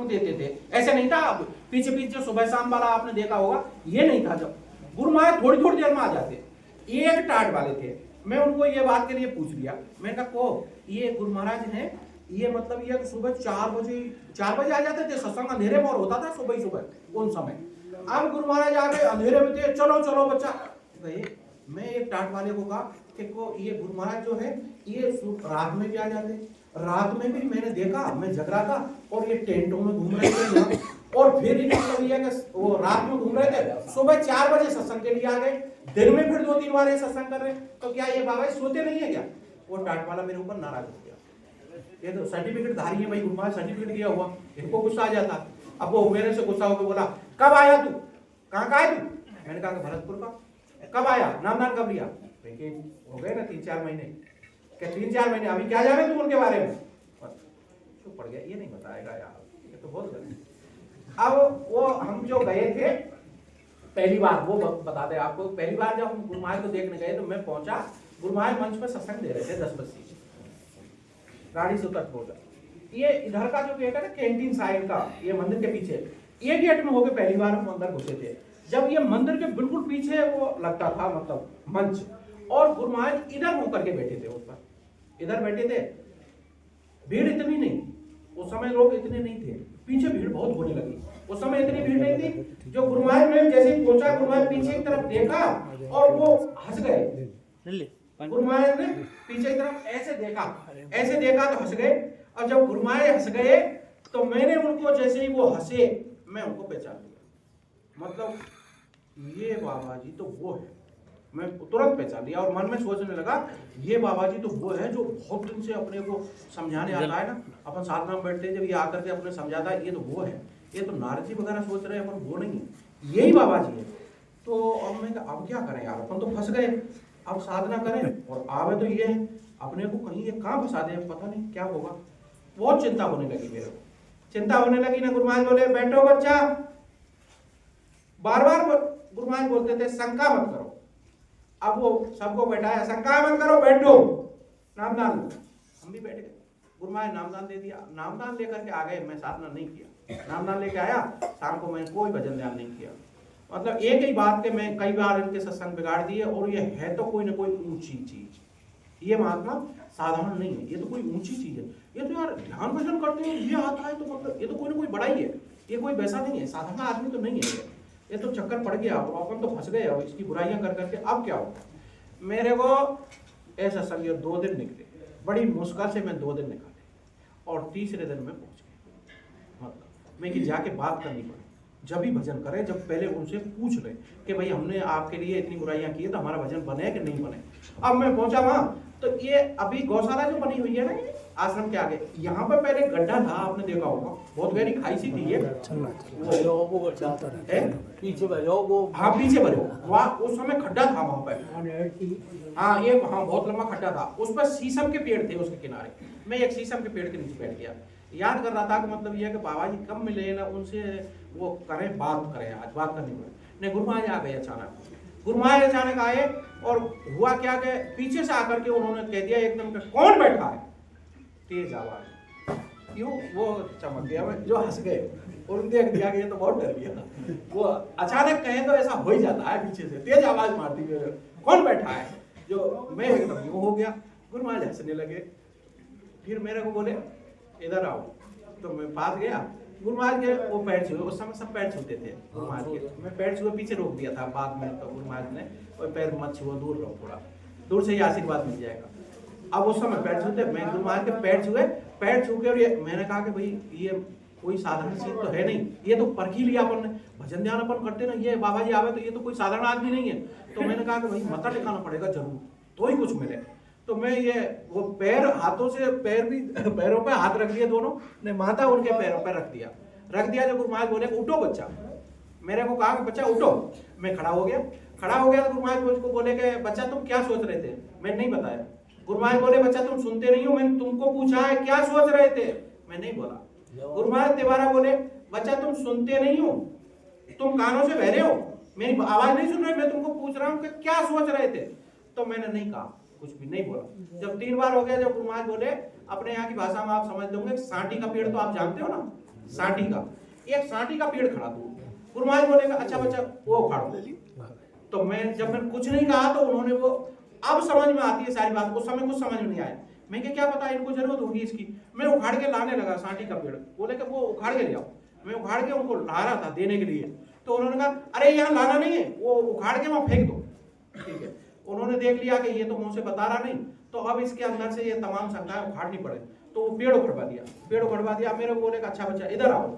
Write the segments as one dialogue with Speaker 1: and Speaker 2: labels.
Speaker 1: सत्संग देते थे, ऐसे नहीं था। अब पीछे पीछे सुबह शाम वाला आपने देखा होगा, ये नहीं था। जब गुरु महाराज थोड़ी थोड़ी देर में आ जाते, एक टाट वाले थे। मैं उनको ये बात के लिए पूछ लिया, मैंने कहा को ये गुरु महाराज हैं, ये मतलब ये सुबह 4 बजे आ जाते थे, सत्संग अंधेरे में और होता था सुबह ही सुबह उन समय। अब गुरु महाराज आ गए अंधेरे में थे, चलो चलो बच्चा गए। मैं एक टाट वाले को कहा कि को ये गुरु महाराज जो है ये रात में भी आ जाते, रात में भी मैंने देखा, मैं जग रहा था और ये टेंटों में घूम रहे थे यहाँ, और फिर मतलब ये वो रात में घूम रहे थे, सुबह 4 बजे सत्संग के लिए आ गए, दिन में फिर 2-3 बार ये सत्संग कर रहे। तो क्या ये बाबा सोते नहीं है क्या? वो टाट वाला मेरे ऊपर नाराज हो गया, ये तो सर्टिफिकेट धारी है भाई, गुरु महाराज सर्टिफिकेट दिया हुआ, इनको गुस्सा आ जाता। अब वो मेरे से गुस्सा होकर बोला, कब आया तू, कहाँ का है तू? मैंने कहा भरतपुर का। कब आया, नामदान कब लिया? हो गए ना 3-4 महीने। क्या 3-4 महीने? अभी क्या जाने तू उनके बारे में? तो पड़ गया, ये नहीं बताएगा यार, ये तो बहुत गलत। अब वो हम जो गए थे पहली बार, वो बता दे आपको, पहली बार जब हम गुरु महाराज को देखने गए तो मैं पहुंचा, गुरु महाराज मंच पर सत्संग दे रहे थे 10 बजे, गाड़ी से उतर पहुंचा। ये इधर का जो गेट है ना कैंटीन साइड का, ये मंदिर के पीछे, ये गेट में होके पहली बार हम अंदर घुसे थे। जब ये मंदिर के बिल्कुल पीछे वो लगता था मतलब मंच, और गुरु महाराज इधर होकर के बैठे थे, उस पर इधर बैठे थे। भीड़ इतनी नहीं, उस समय लोग इतने नहीं थे, पीछे भीड़ बहुत होने लगी। उस समय इतनी भीड़ नहीं थी। जो गुरु महाराज ने जैसे ही पहुंचा, गुरु महाराज पीछे की तरफ देखा और वो हंस गए। गुरु महाराज ने पीछे की तरफ ऐसे देखा तो हंस गए। और जब गुरु महाराज हंस गए तो मैंने उनको, जैसे ही वो हंसे, मैं उनको पहचान लिया, मतलब ये बाबा जी तो वो है। मैं तुरंत पहचान लिया और मन में सोचने लगा, ये बाबा जी तो वो है जो बहुत दिन से अपने को समझाने आता है ना, अपन साधना में बैठते हैं, जब ये आकर के अपने समझाता है, ये तो वो है। ये तो नारद जी वगैरह सोच रहे हैं, पर वो नहीं है, यही बाबा जी है। तो अब मैं अब क्या करें यार, अपन तो फंस गए, अब साधना करें और आवे तो ये है, अपने को कहीं ये कहाँ फंसा दे, पता नहीं क्या होगा। बहुत चिंता होने लगी मेरे को, चिंता होने लगी ना। गुरु महाराज बोले, बैठो बच्चा, बार बार गुरु महाराज बोलते थे शंका मत करो। अब वो सबको बैठाया, शंका मत करो, बैठो, नामदान। हम भी बैठ गए, गुरु महाराज नामदान दे दिया, नामदान लेकर के आ गए। मैं साधना नहीं किया, नामदान लेके आया, शाम को मैंने कोई भजन ध्यान नहीं किया। मतलब एक ही बात के मैं कई बार इनके सत्संग बिगाड़ दिए, और ये है तो कोई ना कोई ऊंची चीज, ये महात्मा साधारण नहीं है, ये तो कोई ऊंची चीज है। ये तो यार ध्यान भजन करते हैं, ये आता है तो मतलब ये तो कोई ना कोई बड़ाई है, ये कोई वैसा नहीं है, साधारण आदमी तो नहीं है ये तो चक्कर पड़ गया, अपन तो फंस गए। अब इसकी बुराइयां कर करके अब क्या होगा। मेरे को ऐसा समझो 2 दिन निकले, बड़ी मुश्किल से मैं 2 दिन निकाले, और तीसरे दिन में पहुंच गया। मतलब मैं कि जाके बात करनी पड़ी, जब भी भजन करें, जब पहले उनसे पूछ लें कि भाई हमने आपके लिए इतनी बुराइयां की है तो हमारा भजन बने कि नहीं बने। अब मैं पहुंचा वहां, तो ये अभी गौशाला जो बनी हुई है ना, ये आश्रम के आगे, यहाँ पर पहले गड्ढा था, आपने देखा होगा, बहुत गहरी खाई सी थी ये, पीछे भरे वहाँ उस समय खड्डा था वहां पर। हाँ ये वहाँ बहुत लंबा खड्डा था, उस पर शीशम के पेड़ थे उसके किनारे। मैं एक शीशम के पेड़ के नीचे बैठ गया, याद कर रहा था कि मतलब ये है कि बाबा जी कब मिले ना, उनसे वो करें, बात करें, आज बात करनी पड़े। नहीं, गुरु महाराज आ गए अचानक, गुरु महाराज अचानक आए, और हुआ क्या कि पीछे से आकर के उन्होंने कह दिया एकदम कि कौन बैठा है, तेज आवाज, क्यों वो चमक गया, जो हंस गए और देख दिया कि ये तो बहुत डर गया। वो अचानक कहे तो ऐसा हो ही जाता है, पीछे से तेज आवाज मारती है, कौन बैठा है, जो मैं एकदम यूं हो गया। गुरु महाराज हंसने लगे, फिर मेरे को बोले इधर आओ, तो मैं पास गया। गुरु महाराज के वो पैर छुए, उस समय सब पैर छूते थे गुरु महाराज के, मैं पैर छुए पीछे रोक दिया था, बाद में तो गुरु महाराज ने वो पैर मत छुओ, दूर रहो, थोड़ा दूर से ही आशीर्वाद मिल जाएगा। अब उस समय पैर छूते, मैं गुरु महाराज के पैर छुए, पैर छू के, और ये मैंने कहा कि भाई ये कोई साधारण चीज तो है नहीं, ये तो परख ही लिया अपन ने, भजन ध्यान अपन करते ना, ये बाबा जी आवे तो ये तो कोई साधारण आदमी नहीं है। तो मैंने कहा कि भाई मत्था टिकाना पड़ेगा जरूर, तो ही कुछ मिले। तो मैं ये वो पैर हाथों से, पैर भी पैरों पे हाथ रख दिए दोनों ने, माथा उनके पैरों पे रख दिया। जब गुरु महाराज बोले उठो बच्चा, मेरे को कहा कि बच्चा उठो, मैं खड़ा हो गया तो गुरु महाराज मुझको बोले कि बच्चा तुम क्या सोच रहे थे, मैं नहीं बताया। गुरु महाराज बोले बच्चा तुम सुनते नहीं हो, मैंने तुमको पूछा है क्या सोच रहे थे, मैं नहीं बोला। गुरु महाराज दोबारा बोले बच्चा तुम सुनते नहीं हो, तुम कानों से बहरे हो, मेरी आवाज नहीं सुन रहे, मैं तुमको पूछ रहा हूँ कि क्या सोच रहे थे। तो मैंने नहीं कहा, कुछ भी नहीं बोला। जब 3 बार हो गया, जब गुरु महाराज बोले अपने यहाँ की भाषा में आप समझ लोगे, सांटी का पेड़ तो आप जानते हो ना, सांठी का, एक सांठी का पेड़ खड़ा था। गुरु महाराज बोलेगा अच्छा बच्चा वो उखाड़ो। तो जब मैंने कुछ नहीं कहा तो उन्होंने वो, अब समझ में आती है सारी बात, उस समय कुछ समझ में नहीं आया। मैं क्या पता इनको जरूरत होगी इसकी। मैं उखाड़ के लाने लगा सांठी का पेड़, बोले कि वो उखाड़ के ले आओ। मैं उखाड़ के उनको ला रहा था देने के लिए, तो उन्होंने कहा अरे यहाँ लाना नहीं है, वो उखाड़ के वहां फेंक दो। ठीक है, उन्होंने देख लिया कि ये तो मुंह से बता रहा नहीं, तो अब इसके अंदर से ये तमाम शंकाएं उखाड़नी पड़े, तो वो पेड़ उखड़वा दिया। पेड़ उखड़वा दिया, मेरे को बोले अच्छा बच्चा इधर आओ।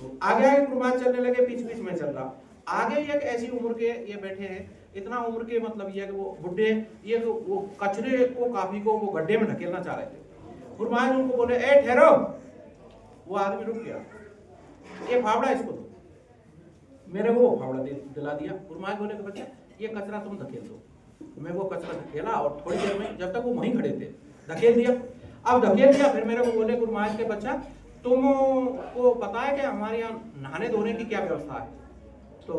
Speaker 1: तो आगे आगे गुरु महाराज चलने लगे, बीच बीच में चल रहा। आगे एक ऐसी उम्र के ये बैठे हैं, इतना उम्र के मतलब ये कि वो बुढ़े, ये वो कचरे को काफी को वो गड्ढे में ढकेलना चाह रहे थे। गुरु महाराज उनको बोले ए ठहरो। वो आदमी रुक गया, ये फावड़ा इसको दो। मेरे को वो फावड़ा दिला दिया। गुरु महाराज बोले कि बच्चा ये कचरा तुम धकेल दो। मैं वो कचरा धकेला और थोड़ी देर में, जब तक वो वहीं खड़े थे, धकेल दिया। अब धकेल दिया, फिर मेरे को बोले गुरु महाराज के बच्चा तुमको पता है कि हमारे यहाँ नहाने धोने की क्या व्यवस्था है? तो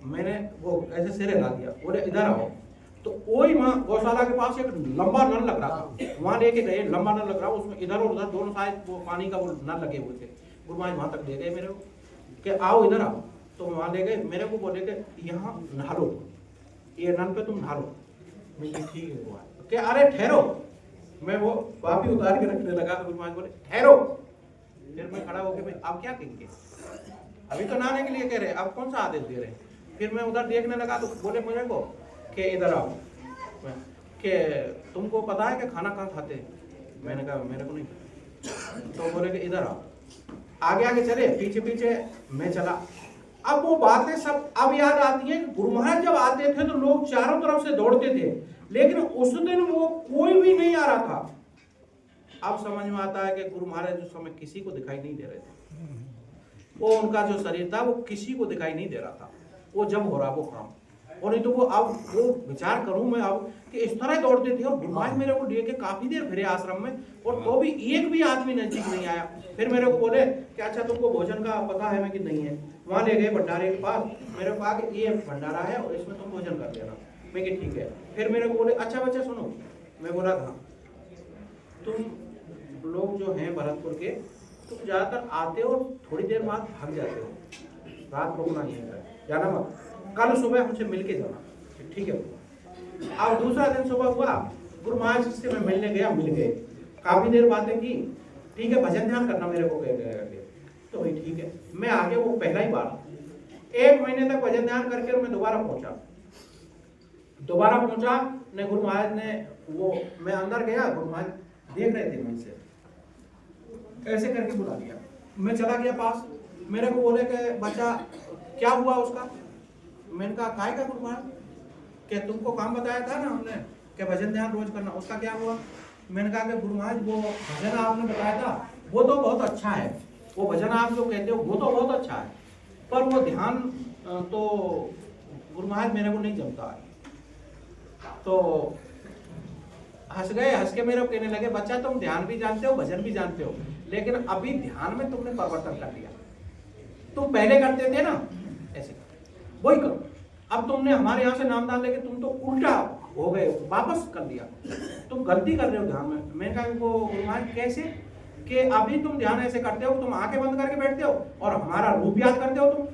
Speaker 1: मैंने वो ऐसे सिर हिला दिया, बोले इधर आओ। तो वही वहाँ गौशाला के पास एक लंबा नल लग रहा था, वहाँ लेके गए। लंबा नल लग रहा, उसमें इधर और उधर दोनों साइड वो पानी का वो नल लगे हुए थे। गुरु महाराज वहाँ तक ले गए मेरे को कि आओ इधर आओ। तो वहाँ ले गए, मेरे को बोले कि यहाँ नहा लो, ये नल पे तुम नहा लो। मैं ठीक है वो कि अरे ठहरो। मैं वो वापी उतार के रखने लगा, तो गुरु महाराज बोले ठहरो। फिर मैं खड़ा होकर भाई आप क्या कहेंगे, अभी तो नहाने के लिए कह रहे, अब कौन सा आदेश दे रहे? फिर मैं उधर देखने लगा, तो बोले मुझे को कि इधर आओ, कि तुमको पता है कि खाना कहाँ खाते हैं? मैंने कहा मेरे को नहीं। तो बोले कि इधर आओ। आगे आगे चले, पीछे पीछे मैं चला। अब वो बातें सब अब याद आती है। गुरु महाराज जब आते थे तो लोग चारों तरफ से दौड़ते थे, लेकिन उस दिन वो कोई भी नहीं आ रहा था। अब समझ में आता है कि गुरु महाराज उस समय किसी को दिखाई नहीं दे रहे थे। वो उनका जो शरीर था वो किसी को दिखाई नहीं दे रहा था, वो जब हो रहा वो काम। और नहीं तो वो अब वो विचार करूं मैं अब कि इस तरह दौड़ते थे। और गुरु महाराज मेरे को लेके काफी देर फिरे आश्रम में, और तो भी एक भी आदमी नजदीक नहीं आया। फिर मेरे को बोले कि अच्छा तुमको भोजन का पता है? मैं कि नहीं है। वहां ले गए भंडारे के पास, मेरे को कहा कि ये भंडारा है और इसमें तुम भोजन कर लेना। मैं कि ठीक है। फिर मेरे को बोले अच्छा बच्चा सुनो। मैं बोला था तुम लोग जो हैं भरतपुर के, तुम ज्यादातर आते हो थोड़ी देर बाद भाग जाते हो, रात रुकना नहीं है, जाना मत। कल सुबह हमसे मिलके जाना, ठीक है? अब दूसरा दिन सुबह हुआ, गुरु महाराज से मैं मिलने गया, मिल गए, काफी देर बातें की। ठीक है, भजन ध्यान करना मेरे को कह गए, तो भाई ठीक है। मैं आगे वो पहला ही बार 1 महीने तक भजन ध्यान करके मैं दोबारा पहुंचा ने गुरु महाराज ने वो, मैं अंदर गया, गुरु महाराज देख रहे थे मुझसे, ऐसे करके बुला लिया। मैं चला गया पास, मेरे को बोले कि बच्चा क्या हुआ उसका? मैंने कहा काय का गुरु महाराज? क्या तुमको काम बताया था ना हमने कि भजन ध्यान रोज करना, उसका क्या हुआ? मैंने कहा कि गुरु महाराज वो भजन आपने बताया था वो तो बहुत अच्छा है, वो भजन आप जो कहते हो वो तो बहुत अच्छा है, पर वो ध्यान तो गुरु महाराज मेरे को नहीं जमता है। तो हंस गए, हंस के मेरे को कहने लगे बच्चा तुम ध्यान भी जानते हो भजन भी जानते हो, लेकिन अभी ध्यान में तुमने परिवर्तन कर लिया। तुम पहले करते थे ना ऐसे, वही करो। अब तुमने हमारे यहाँ से नामदान लेके तुम तो उल्टा हो गए, वापस कर दिया, तुम गलती कर रहे हो ध्यान में। मैंने कहा उनको गुरु महाराज कैसे? कि अभी तुम ध्यान ऐसे करते हो, तुम आंखें बंद करके बैठते हो और हमारा रूप याद करते हो। तुम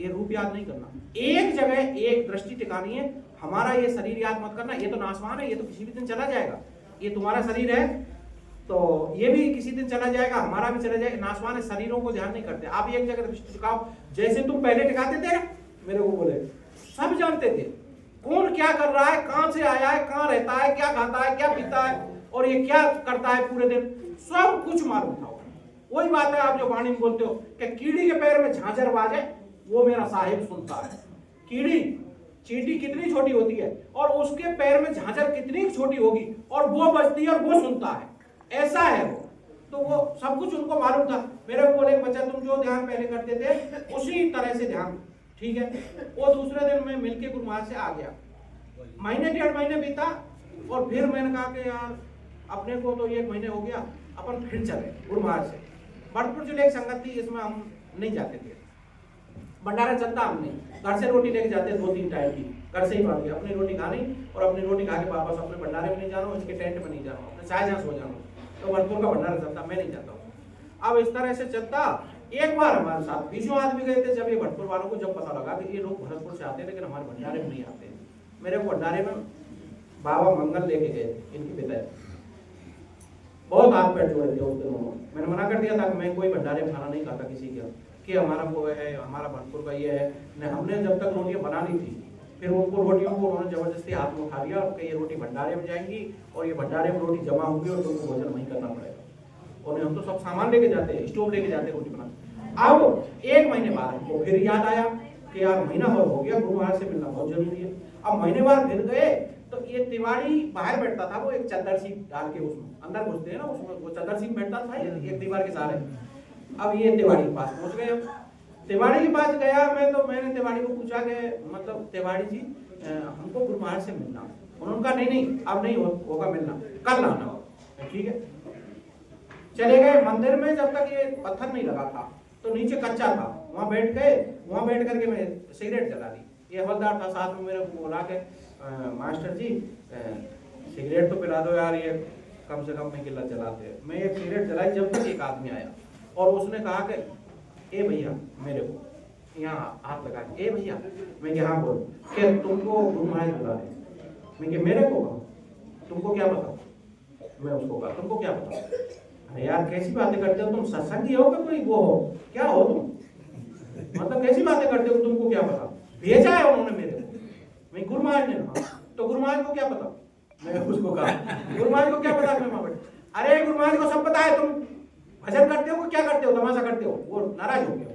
Speaker 1: ये रूप याद नहीं करना, एक जगह एक दृष्टि टिकानी है। हमारा ये शरीर याद मत करना, ये तो नासवान है, ये तो किसी भी दिन चला जाएगा। ये तुम्हारा शरीर है तो ये भी किसी दिन चला जाएगा, हमारा भी चला जाएगा। नासवान है, शरीरों को ध्यान नहीं करते। आप एक जगह दृष्टि टिकाओ, जैसे तुम पहले टिकाते थे ना। मेरे को बोले सब जानते थे कौन क्या कर रहा है, कहां से आया है, कहां रहता है, क्या खाता है, क्या पीता है, और ये क्या करता है पूरे दिन, सब कुछ मालूम था। वही बात है आप जो वाणी में बोलते हो कि कीड़ी के पैर में झांझर बाजे, वो मेरा साहिब सुनता है। कीड़ी चींटी कितनी छोटी होती है और उसके पैर में झांझर कितनी छोटी होगी, और वो बजती है और वो सुनता है, ऐसा है वो। तो वो सब कुछ उनको मालूम था। मेरे को बोले बच्चा तुम जो ध्यान पहले करते थे उसी तरह से ध्यान, ठीक है? वो दूसरे दिन मैं मिलके गुरु महाराज से आ गया। महीने 1.5 महीने बीता और फिर मैंने कहा कि यार अपने को तो 1 महीने हो गया, अपन फिर चले गुरु महाराज से। भरतपुर जिले की संगत थी, इसमें हम नहीं जाते थे, भंडारा चलता हम नहीं, घर से रोटी लेके जाते 2-3 टाइम की, घर से ही पड़ गया, अपनी रोटी खानी और अपनी रोटी खा के वापस अपने भंडारे में नहीं जाना, इसके टेंट में नहीं जाना, अपने चाय जहाँ सो जाना। तो भरतपुर का भंडारा चलता, मैं नहीं जाता हूँ। अब इस तरह से चलता। एक बार हमारे साथ 20 आदमी गए थे, जब ये भरतपुर वालों को जब पता लगा कि ये लोग भरतपुर से आते हैं लेकिन हमारे भंडारे में नहीं आते, मेरे को भंडारे में बाबा मंगल लेके गए इनके पिता, बहुत हाथ पैर जोड़े थे उस दिन उन्होंने। मैंने मना कर दिया था कि मैं कोई भंडारे में खाना नहीं खाता किसी का, कि हमारा वो है, हमारा भरतपुर का ये है। हमने जब तक रोटियां बना ली थी, फिर उनको रोटियों को उन्होंने जबरदस्ती हाथ में उठा लिया कि ये रोटी भंडारे में जाएंगी और ये भंडारे में रोटी जमा होगी और तुमको भोजन वहीं करना पड़ेगा। और हम तो सब सामान लेके जाते हैं, स्टोव लेके जाते हैं रोटी बनाने। अब 1 महीने बाद हमको फिर याद आया कि यार महीना भर हो गया, गुरु महाराज से मिलना बहुत जरूरी है। अब महीने बाद फिर गए तो ये तिवारी बाहर बैठता था, वो एक चादर सी डाल के उसमें अंदर घुसते हैं ना, उसमें वो चादर सी बैठता था एक दीवार के सहारे। अब ये तिवारी के पास पहुंच गए। तिवारी के पास गया मैं, तो मैंने तिवारी को पूछा कि मतलब तिवारी जी हमको गुरु महाराज से मिलना। उन्होंने कहा नहीं अब नहीं होगा मिलना, कल आना। ठीक है, चले गए मंदिर में। जब तक ये पत्थर नहीं लगा था तो नीचे कच्चा था, वहां बैठ गए। वहां बैठ करके मैं सिगरेट जला दी। ये हवलदार था साथ में, मेरे को बोला के मास्टर जी सिगरेट तो पिला दो यार, ये कम से कम में किल्लत जलाते हैं। मैं एक सिगरेट जलाई, जब तक एक आदमी आया और उसने कहा कि ए भैया, मेरे को यहाँ हाथ लगा, ए भैया। मैं यहाँ बोल के तुमको गुरु महाराज बुला रहे। मैं मेरे को कहा तुमको क्या पता? मैं उसको कहा तुमको क्या पता? अरे यार कैसी बातें करते हो तुम, सत्संगी हो कि कोई वो हो, क्या हो तुम? मतलब कैसी बातें करते हो, तुमको क्या पता? भेजा है उन्होंने मेरे को, मैं गुरु महाराज ने कहा। तो गुरु महाराज को क्या पता? मैं उसको कहा गुरु महाराज को क्या पता? मैं वहां बैठ, अरे गुरु महाराज को सब पता है, तुम भजन करते हो क्या करते हो, तमाशा करते हो। वो नाराज हो गया।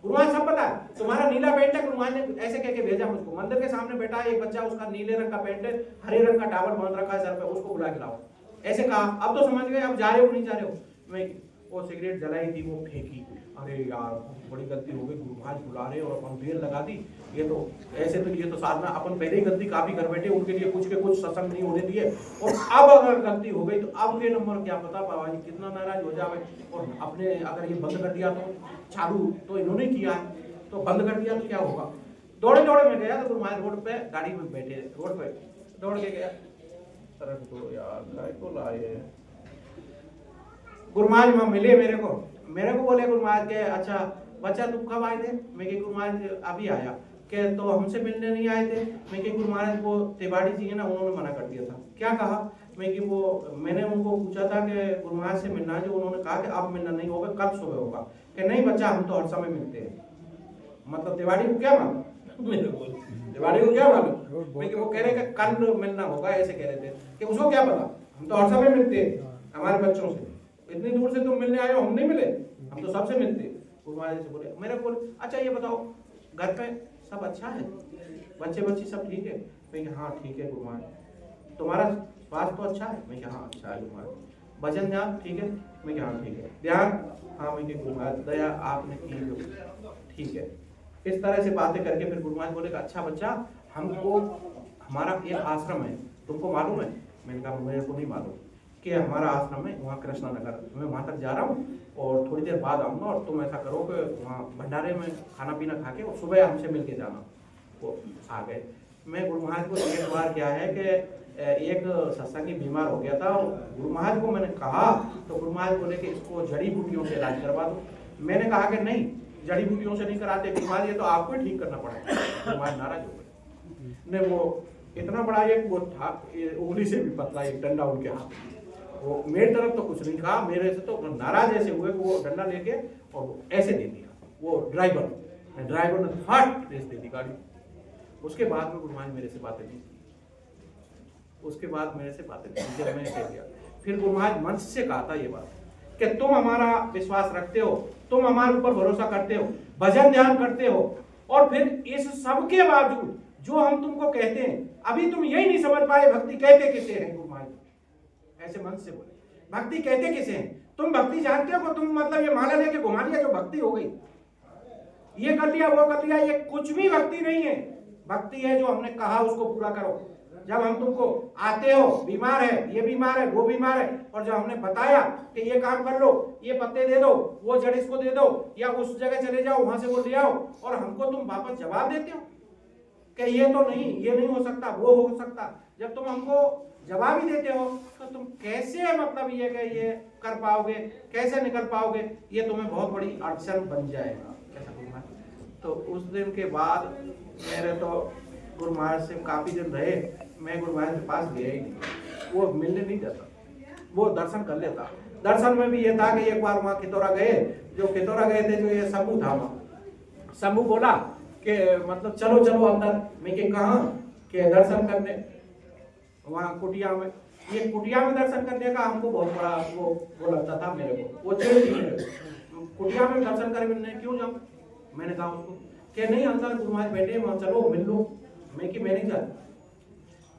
Speaker 1: गुरु महाराज सब पता है, तुम्हारा नीला पेंट है। गुरु महाराज ने ऐसे कह के भेजा मुझको। मंदिर के सामने बैठा है एक बच्चा, उसका नीले रंग का पेंट है, हरे रंग का टावल बांध रखा है सर पे, उसको बुला के लाओ। ऐसे कहा। अब तो समझ गए, अब जा रहे हो नहीं जा रहे हो। मैं वो सिगरेट जलाई थी, वो फेंकी। अरे यार बड़ी गलती हो गई, गुरु महाराज बुला रहे और अपन देर लगा दी। ये तो ऐसे तो ये तो साधना अपन पहले ही गलती काफी कर बैठे, उनके लिए कुछ के कुछ सत्संग नहीं होने दिए। और अब अगर गलती हो गई तो अब के नंबर क्या पता बाबा जी कितना नाराज हो जाए। और अपने अगर ये बंद कर दिया तो चालू तो इन्होंने किया है, तो बंद कर दिया तो क्या होगा। दौड़े दौड़े में गया तो गुरु महाराज रोड पे गाड़ी में बैठे, रोड पे दौड़ के गया। यार को लाए गुरु महाराज वहां मिले मेरे को बोले गुरु महाराज के अच्छा बच्चा तुम कब आए थे? मैं कि गुरु महाराज अभी आया। के तो हमसे मिलने नहीं आए थे? मैं कि गुरु महाराज वो तिवारी जी है ना, उन्होंने मना कर दिया था। क्या कहा? मैं कि वो मैंने उनको पूछा था कि गुरु महाराज से मिलना है, जो उन्होंने कहा कि अब मिलना नहीं होगा, कल सुबह होगा। कि नहीं बच्चा हम तो हर समय मिलते हैं। मतलब तिवारी को क्या मालूम तिवारी को क्या मालूम? मैं कि वो कह रहे कि कल मिलना होगा, ऐसे कह रहे थे। कि उसको क्या पता, हम तो हर समय मिलते हैं हमारे बच्चों से। इतनी दूर से तुम मिलने आए हो, हम नहीं मिले? हम तो सबसे मिलते। गुरु महाराज से बोले, मेरे को अच्छा ये बताओ घर पे सब अच्छा है, बच्चे बच्ची सब ठीक है? मैं हाँ ठीक है गुरु महाराज। तुम्हारा स्वास्थ्य तो अच्छा है? मैं हाँ अच्छा है गुरु महाराज। भजन ध्यान ठीक है? मैं हाँ ठीक है। ध्यान हाँ मैं गुरु महाराज दया आपने की ठीक है। इस तरह से बातें करके फिर गुरु महाराज बोले अच्छा बच्चा, हमको हमारा एक आश्रम है, तुमको मालूम है? मैंने कहा मेरे को नहीं मालूम। कि हमारा आश्रम है वहाँ कृष्णा नगर, मैं वहाँ तक जा रहा हूँ और थोड़ी देर बाद आऊँगा और तुम ऐसा करो कि वहाँ भंडारे में खाना पीना खा के और सुबह हमसे मिल के जाना। वो आ गए। मैं गुरु महाराज को एक बार क्या है कि एक सत्संगी बीमार हो गया था, गुरु महाराज को मैंने कहा तो गुरु महाराज बोले कि इसको जड़ी बूटियों से इलाज करवा दो। मैंने कहा कि नहीं जड़ी बूटियों से नहीं कराते गुरु महाराज, ये तो आपको ही ठीक करना पड़ेगा। गुरु महाराज नाराज हो गए। ने वो इतना बड़ा एक वो था, उंगली से भी पतला एक डंडा उनके हाथ, वो मेरी तरफ तो कुछ नहीं कहा, मेरे से तो नाराज ऐसे हुए कि वो डंडा लेके और वो ऐसे दे दिया। वो ड्राइवर ने फट रेस दे दी गाड़ी। उसके बाद में गुरु महाराज मेरे से बातें नहीं की। उसके बाद मेरे से बातें नहीं की, मैंने कह दिया। फिर गुरु महाराज मंच से कहा था ये बात कि तुम हमारा विश्वास रखते हो, तुम हमारे ऊपर भरोसा करते हो, भजन ध्यान करते हो, और फिर इस सब के बावजूद जो हम तुमको कहते हैं अभी तुम यही नहीं समझ पाए भक्ति कहते किसे हैं। गुरु महाराज ऐसे मन से बोले भक्ति कहते किसे हैं? तुम भक्ति जानते हो? तुम मतलब ये माला लेके घुमा लिया जो भक्ति हो गई, ये कर लिया वो कर लिया, ये कुछ भी भक्ति नहीं है। भक्ति है जो हमने कहा उसको पूरा करो। जब हम तुमको आते हो बीमार है, ये बीमार है, वो बीमार है, और जब हमने बताया कि ये काम कर लो, ये पत्ते दे दो, वो जड़ इसको दे दो, या उस जगह चले जाओ वहां से वो ले आओ, और हमको तुम वापस जवाब देते हो कि ये तो नहीं, ये नहीं हो सकता, वो हो सकता। जब तुम हमको जवाब ही देते हो तो तुम कैसे मतलब ये कि ये कर पाओगे, कैसे निकल पाओगे, ये तुम्हें बहुत बड़ी अड़चन बन जाएगा। ऐसा गुरु महाराज। तो उस दिन के बाद मेरे तो गुरु महाराज से काफी दिन रहे, मैं गुरु महाराज के पास गया ही नहीं, वो मिलने नहीं जाता, वो दर्शन कर लेता। दर्शन में भी ये था कि एक बार वहाँ खितौरा गए, जो खितौरा गए थे, जो ये शंभू था, वहाँ शंभू बोला कि मतलब चलो चलो अंदर। मैं कि कहाँ के दर्शन करने, वहाँ कुटिया में, ये कुटिया में दर्शन करने का हमको बहुत बड़ा वो लगता था मेरे को, वो कुटिया में दर्शन करने क्यों जाऊँ। मैंने कहा उसको कि नहीं अंदर गुरु महाराज बैठे वहाँ चलो मिल लो। मैं कि मैं नहीं जाता,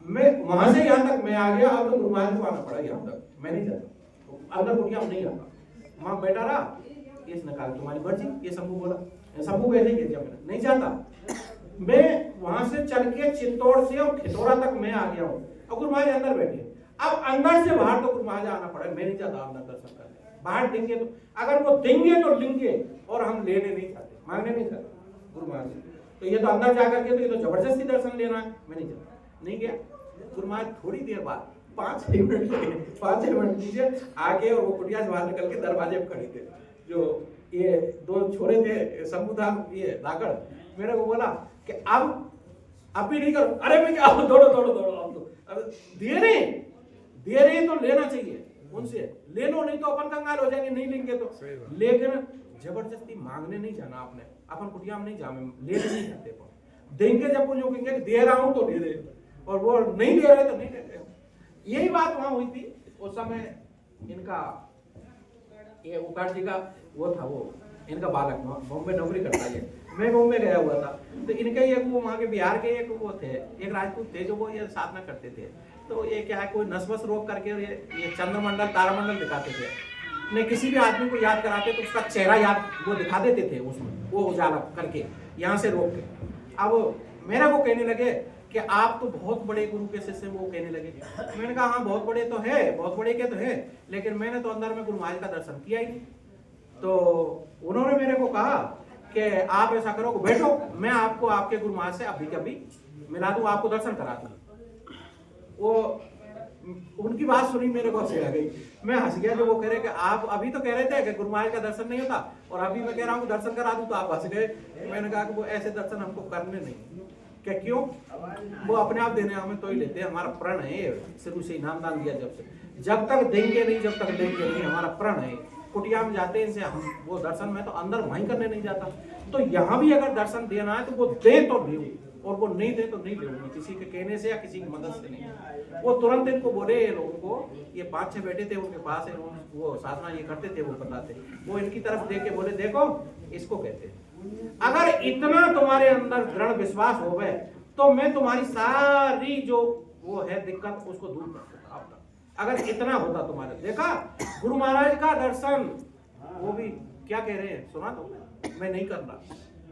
Speaker 1: मैं वहां से यहाँ तक मैं आ गया, अब तो गुरु महाराज को आना पड़ा यहाँ तक, मैं नहीं जाता अंदर कुटिया में, नहीं आता। वहां बैठा रहा, इसने कहा तुम्हारी मर्जी, ये शंभू बोला, शंभू को ऐसे ही कह दिया, मैंने नहीं जाता। मैं वहां से चल के चित्तौड़ से और खितौरा तक मैं आ गया हूँ, और गुरु महाराज अंदर बैठे। अब अंदर से बाहर तो गुरु महाराज आना पड़ा, मैं नहीं चाहता अंदर दर्शन करने। बाहर देंगे तो, अगर वो देंगे तो लेंगे, और हम लेने नहीं चाहते, मांगने नहीं चाहते गुरु महाराज से। तो ये तो अंदर जाकर के तो ये तो जबरदस्ती दर्शन लेना है, मैं नहीं चाहता, नहीं गया। गुरु महाराज थोड़ी देर बाद 5-6 मिनट नीचे आके, और वो कुटिया से बाहर निकल के दरवाजे पे खड़े थे, जो ये 2 छोरे थे, शंभू था, ये राकड़, मेरे को बोला कि अब भी नहीं करो। अरे मैं क्या, दौड़ो अब तो दे रहे तो लेना चाहिए उनसे, ले लो, नहीं तो अपन कंगाल हो जाएंगे, नहीं लेंगे तो। लेकिन जबरदस्ती मांगने नहीं जाना, आपने अपन कुटिया में नहीं जाना, लेने नहीं जाते, देंगे जब वो जो कहेंगे दे रहा हूं तो दे दे, और वो नहीं दे रहे तो नहीं देते। यही बात वहां हुई थी उस समय। इनका ये उकार जी का वो था, वो इनका बालक बॉम्बे नौकरी करता है, मैं बॉम्बे गया हुआ था। तो इनके एक वो वहाँ के बिहार के एक वो थे, एक राजपूत थे, जो वो ये साधना करते थे। तो ये क्या है, कोई नस-बस रोग करके ये चंद्रमंडल तारामंडल दिखाते थे। नहीं किसी भी आदमी को याद कराते तो उसका चेहरा याद वो दिखा देते थे, उसमें वो उजाला करके यहाँ से रोक के। अब मेरे को कहने लगे कि आप तो बहुत बड़े गुरु के शिष्य, वो कहने लगे। मैंने कहा हाँ बहुत बड़े तो है, बहुत बड़े के तो है, लेकिन मैंने तो अंदर में गुरु महाराज का दर्शन किया ही नहीं। तो उन्होंने मेरे को कहा कि आप ऐसा करो, बैठो, मैं आपको आपके गुरु महाराज से अभी कभी मिला दूं, आपको दर्शन करा दूं। वो उनकी बात सुनी, मेरे को हंसी आ गई, मैं हंस गया। जो वो कह रहे कि आप अभी तो कह रहे थे कि गुरु महाराज का दर्शन नहीं होता, और अभी मैं कह रहा हूँ दर्शन करा दूं, तो आप हंस गए। मैंने कहा कि वो ऐसे दर्शन हमको करने नहीं। क्या क्यों, वो अपने आप देने हमें तो ही लेते हैं, हमारा प्रण है शुरू से, नाम दान दिया जब तक देंगे नहीं, जब तक देंगे नहीं, हमारा प्रण है। कुटिया में जाते हैं इनसे हम वो दर्शन में तो अंदर वहीं करने नहीं जाता। तो यहाँ भी अगर दर्शन देना है तो वो दे तो दे, और वो नहीं दे तो नहीं देंगे, किसी के कहने से या किसी की मदद से नहीं। वो तुरंत इनको बोले, लोगों को, ये 5-6 बैठे थे उनके पास, वो साधना ये करते थे, वो बताते, वो इनकी तरफ देख के बोले देखो इसको कहते हैं, अगर इतना तुम्हारे अंदर दृढ़ विश्वास हो गए तो मैं तुम्हारी सारी जो वो है दिक्कत उसको दूर कर सकता हूं। अगर इतना होता तुम्हारे, देखा गुरु महाराज का दर्शन, वो भी क्या कह रहे हैं सुना तो, मैं नहीं कर रहा,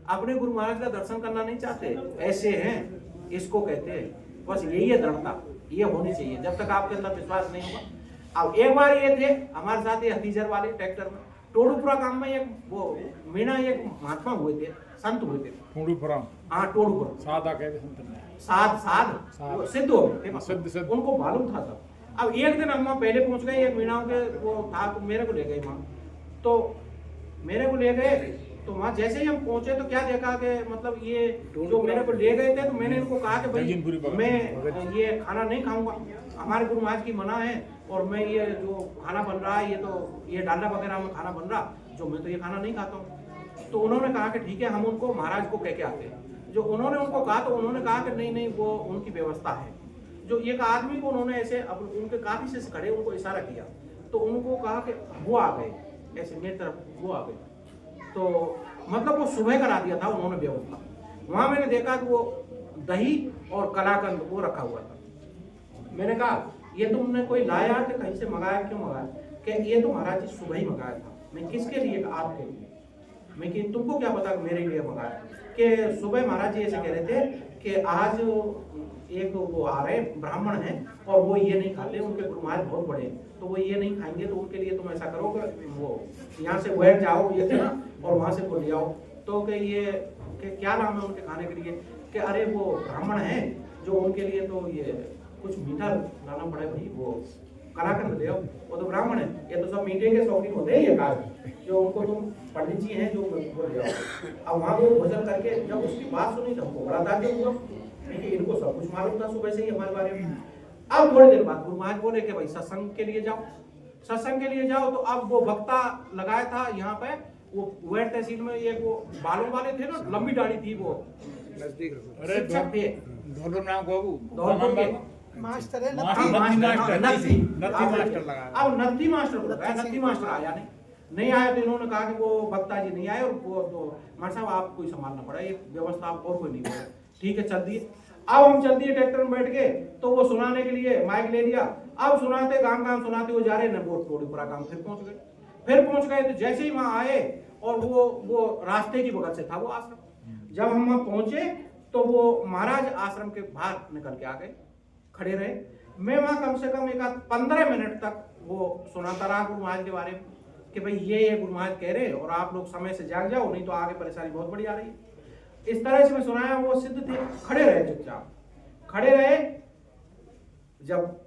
Speaker 1: अपने गुरु महाराज का दर्शन करना नहीं चाहते, ऐसे हैं, इसको कहते हैं। बस यही है दृढ़ता, ये होनी चाहिए। जब तक आपके अंदर विश्वास नहीं होगा। अब एक बार ये थे हमारे साथ, ये हथीजर वाले ट्रैक्टर में टोडूपुरा गांव में एक वो मीणा एक महात्मा हुए थे, संत हुए थे। टोडूपुरा, हाँ टोडूपुरा, साधा कहते हैं, साध सिद्ध हो गए, सिद्ध उनको मालूम था सब। अब एक दिन हम पहले पहुंच गए, ये मीणाओं के वो था, तो मेरे को ले गए वहाँ। तो मेरे को ले गए, तो वहाँ जैसे ही हम पहुंचे तो क्या देखा कि मतलब ये जो मेरे को ले गए थे, तो मैंने इनको कहा कि भाई मैं ये खाना नहीं खाऊंगा, हमारे गुरु महाराज की मना है, और मैं ये जो खाना बन रहा है, ये तो ये डालडा वगैरह में खाना बन रहा, जो मैं तो ये खाना नहीं खाता हूँ। तो उन्होंने कहा कि ठीक है, हम उनको महाराज को कह के आते हैं। जो उन्होंने उनको कहा, तो उन्होंने कहा कि नहीं वो उनकी व्यवस्था है। जो एक आदमी को उन्होंने ऐसे उनके काफी से खड़े उनको इशारा किया, तो उनको कहा कि वो आ गए, ऐसे मेरी तरफ वो आ गए। तो मतलब वो सुबह करा दिया था उन्होंने व्यवस्था। वहां मैंने देखा कि वो दही और कलाकंद वो रखा हुआ था। मैंने कहा ये तुमने कोई लाया कि कहीं से मंगाया, क्यों मंगाया? कि ये तो महाराज जी सुबह ही मंगाया था। मैं किसके लिए? आपके लिए। मैं कि तुमको क्या पता मेरे लिए मंगाया? कि सुबह महाराज जी ऐसे कह रहे थे कि आज एक वो आ रहे ब्राह्मण हैं और वो ये नहीं खाते, उनके गुरु महाराज बहुत बड़े हैं, तो वो ये नहीं खाएंगे, तो उनके लिए तुम ऐसा करो कि वो यहाँ से बैठ जाओ ये थे ना, और वहाँ से बोल जाओ। तो कि ये कि क्या नाम है उनके खाने के लिए? कि अरे वो ब्राह्मण हैं जो उनके लिए तो ये कुछ मीठा लाना पड़े भाई, वो कलाकंद ले आओ, वो तो ब्राह्मण है, ये तो सब मीठे के शौकीन होते हैं ये काज जो उनको तुम पंडित जी हैं जो बोल ले आओ। अब वहाँ वो भोजन करके जब उसकी बात सुनी तो हमको बड़ा ताज्जुब हुआ, क्योंकि इनको सब कुछ मालूम था सुबह से ही हमारे बारे में। अब थोड़ी देर बाद गुरु महाराज बोले कि भाई सत्संग के लिए जाओ, सत्संग के लिए जाओ। तो अब वो वक्ता लगाया था यहाँ पे, वो वेट तहसील में एक वो बालों वाले थे ना, लंबी दाढ़ी थी, वो शिक्षक थे धौलपुर के
Speaker 2: मास्टर है
Speaker 1: अब नत्थी मास्टर आया नहीं आया, तो इन्होंने कहा कि वो वक्ता जी नहीं आए और वो तो मास्टर साहब आपको ही संभालना पड़ा, ये व्यवस्था आप और कोई नहीं बोले। ठीक है चल दिए। अब हम चल दिए ट्रैक्टर में बैठ के, तो वो सुनाने के लिए माइक ले लिया। अब सुनाते गांव सुनाते वो जा रहे न, वो टोलीपुरा गांव फिर पहुंच गए। तो जैसे ही वहां आए और वो रास्ते की बगल से था वो आश्रम। जब हम वहां पहुंचे तो वो महाराज आश्रम के बाहर निकल के आ गए, खड़े रहे। मैं वहां कम से कम 15 मिनट तक वो सुनाता रहा गुरु महाराज के बारे में कि भाई ये गुरु महाराज कह रहे और आप लोग समय से जाग जाओ, नहीं तो आगे परेशानी बहुत बड़ी आ रही है। इस तरह से मैं सुनाया। वो सिद्ध थे, खड़े रहे, चुपचाप खड़े रहे। जब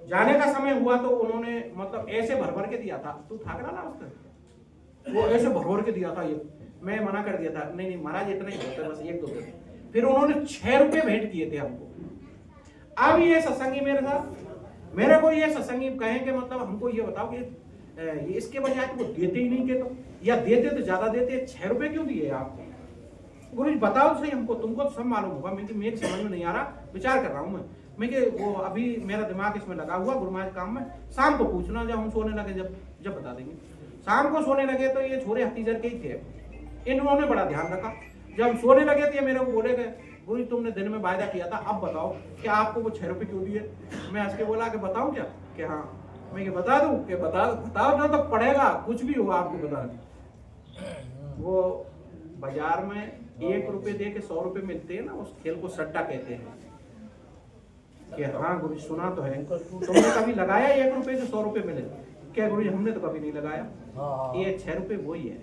Speaker 1: जाने का समय हुआ तो उन्होंने मतलब ऐसे भर के दिया था, तू था ना उसने, वो ऐसे भर के दिया था। ये मैं मना कर दिया था, नहीं महाराज इतना ही होता है, बस 1-2 दिन। फिर उन्होंने 6 रुपए भेंट किए थे हमको। अब ये सत्संगी मेरे साथ, मेरे को ये सत्संगी कहें कि मतलब हमको ये बताओ कि ये इसके बजाय तो वो देते ही नहीं के, तो या देते तो ज्यादा देते, 6 रुपए क्यों दिए आपको? गुरु जी बताओ सही हमको, तुमको तो सब मालूम होगा। मैं मेरे समझ में नहीं आ रहा, विचार कर रहा हूँ मैं कि वो अभी मेरा दिमाग इसमें लगा हुआ गुरु महाराज काम में, शाम को पूछना जब हम सोने लगे, जब बता देंगे। शाम को सोने लगे तो ये छोरे हतीजर के ही थे, इन्होंने बड़ा ध्यान रखा। जब हम सोने लगे तो ये मेरे को बोले गए, गुरु जी तुमने दिन में वायदा किया था, अब बताओ कि आपको वो 6 रुपए क्यों दिए? मैं हंस के बोला कि बताऊं क्या? कि हाँ। मैं बता दूं कि बताओ ना, तो पड़ेगा, कुछ भी हुआ आपको बता। वो बाजार में 1 रुपए दे के 100 रुपए मिलते हैं ना, उस खेल को सट्टा कहते हैं। कि हाँ गुरु जी सुना तो है, तुमने कभी लगाया 1 रुपए से 100 रुपए मिले? क्या गुरु जी हमने तो कभी नहीं लगाया। ये 6 रुपए वही है,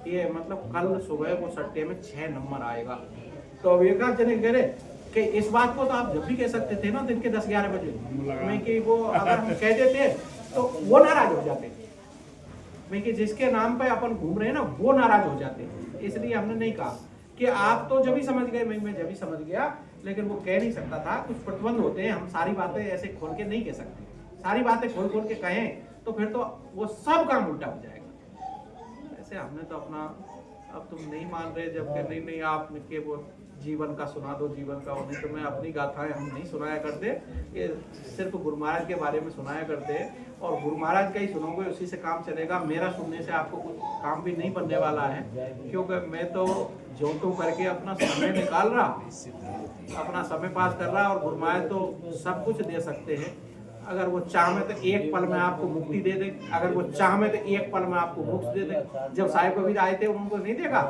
Speaker 1: ये मतलब कल सुबह को सट्टे में 6 नंबर आएगा। तो अब एक आध जने कह रहे कि इस बात को तो आप जब भी कह सकते थे ना, दिन के 10-11 बजे में, कि वो अगर हम कह देते तो वो नाराज हो जाते, मैं कि जिसके नाम पे अपन घूम रहे हैं ना वो नाराज हो जाते। इसलिए हमने नहीं कहा कि आप तो जब ही समझ गए, मैं जब ही समझ गया, लेकिन वो कह नहीं सकता था, कुछ प्रतिबंध होते हैं। हम सारी बातें ऐसे खोल के नहीं कह सकते, सारी बातें खोल के कहें तो फिर तो वो सब काम उल्टा हो जाएगा। ऐसे हमने तो अपना, अब तुम नहीं मान रहे, जबकि नहीं आपने वो जीवन का सुना दो, जीवन का, नहीं तो मैं अपनी गाथाएं हम नहीं सुनाया करते, ये सिर्फ गुरु महाराज के बारे में सुनाया करते, और गुरु महाराज का ही सुनोगे उसी से काम चलेगा। मेरा सुनने से आपको कुछ काम भी नहीं बनने वाला है, क्योंकि मैं तो जो तो करके अपना समय निकाल रहा, अपना समय पास कर रहा, और गुरु महाराज तो सब कुछ दे सकते हैं। अगर वो चाहे तो एक पल में आपको मुक्ति दे दे, अगर वो चाहे तो एक पल में आपको मोक्ष दे दे। जब साहिब कबीर आए थे उनको नहीं देखा,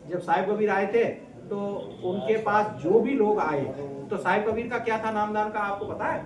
Speaker 1: जब साहिब कबीर आए थे तो उनके पास जो भी लोग आए, तो साहिब कबीर का क्या था नामदान का आपको पता है?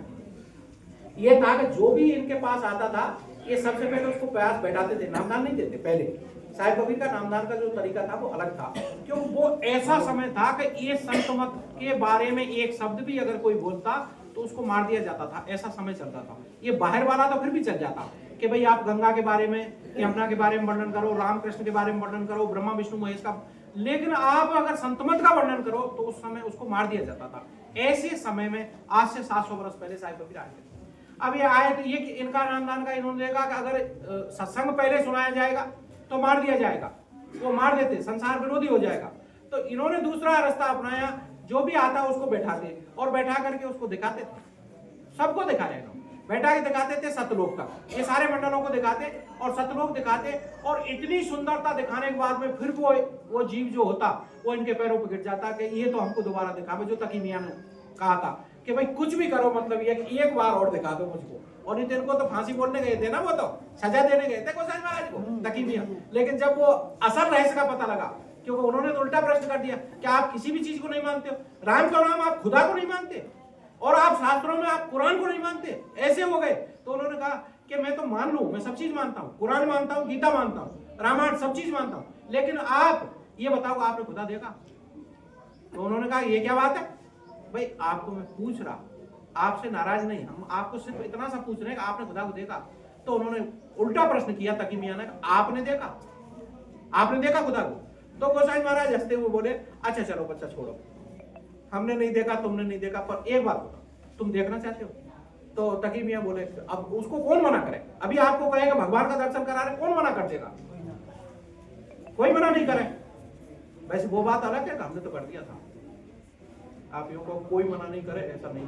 Speaker 1: ये था कि जो भी इनके पास आता था, ये सबसे पहले उसको प्यास बैठाते थे, नामदान नहीं देते पहले। साहिब कबीर का नामदान का जो तरीका था वो अलग था, क्योंकि वो ऐसा समय था कि ये संत मत के बारे में एक शब्द भी अगर कोई बोलता तो उसको मार दिया जाता था, ऐसा समय चलता था। ये बाहर वाला तो फिर भी चल जाता कि भाई आप गंगा के बारे में, यमुना के बारे में वर्णन करो, रामकृष्ण के बारे में वर्णन करो, ब्रह्मा विष्णु महेश का, लेकिन आप अगर संतमत का वर्णन करो तो उस समय उसको मार दिया जाता था। ऐसे समय में आज से 700 वर्ष पहले साहिब कबीर आए थे। अब ये आए तो ये इनका नामदान का इन्होंने देखा कि अगर सत्संग पहले सुनाया जाएगा तो मार दिया जाएगा, वो मार देते, संसार विरोधी हो जाएगा। तो इन्होंने दूसरा रास्ता अपनाया, जो भी आता उसको बैठाते और बैठा करके उसको दिखाते, सबको दिखाया इन्होंने, बैठा के दिखाते थे सतलोक तक, ये सारे मंडलों को दिखाते और सतलोक दिखाते, और इतनी सुंदरता दिखाने के बाद में फिर वो जीव जो होता वो इनके पैरों पर गिर जाता कि ये तो हमको दोबारा दिखावे, जो तकी मियां ने कहा था कि भाई कुछ भी करो, मतलब ये कि एक बार और दिखा दो मुझको। और नहीं तो इनको तो फांसी बोलने गए थे ना, वो तो सजा देने गए थे गोसाई महाराज को, तकी मियां। लेकिन जब वो असल रहस्य का पता लगा, क्योंकि उन्होंने तो उल्टा प्रश्न कर दिया कि आप किसी भी चीज को नहीं मानते हो, राम का नाम आप खुदा को नहीं मानते, और आप शास्त्रों में आप कुरान को नहीं मानते, ऐसे हो गए। तो उन्होंने कहा कि मैं तो मान लूं, मैं सब चीज मानता हूँ, कुरान मानता हूँ, गीता मानता हूँ, रामायण सब चीज मानता हूँ, लेकिन आप ये बताओ आपने खुदा देखा? तो उन्होंने कहा ये क्या बात है भाई, आपको मैं पूछ रहा आपसे नाराज नहीं, हम आपको सिर्फ इतना सा पूछ रहे हैं कि आपने खुदा को देखा। तो उन्होंने उल्टा प्रश्न किया तकी मियां ने, आपने देखा, आपने देखा खुदा को? तो गोसाई महाराज हंसते हुए बोले, अच्छा चलो बच्चा छोड़ो, हमने नहीं देखा, तुमने नहीं देखा, पर एक बात बताओ, तुम देखना चाहते हो? तो तकी मियां बोले, अब उसको कौन मना करे? अभी आपको कहेगा भगवान का दर्शन करा रहे, कौन मना कर देगा? कोई मना नहीं करे। वैसे वो बात अलग है, हमने तो कर दिया था। आप यूं को कोई मना नहीं करे, ऐसा नहीं,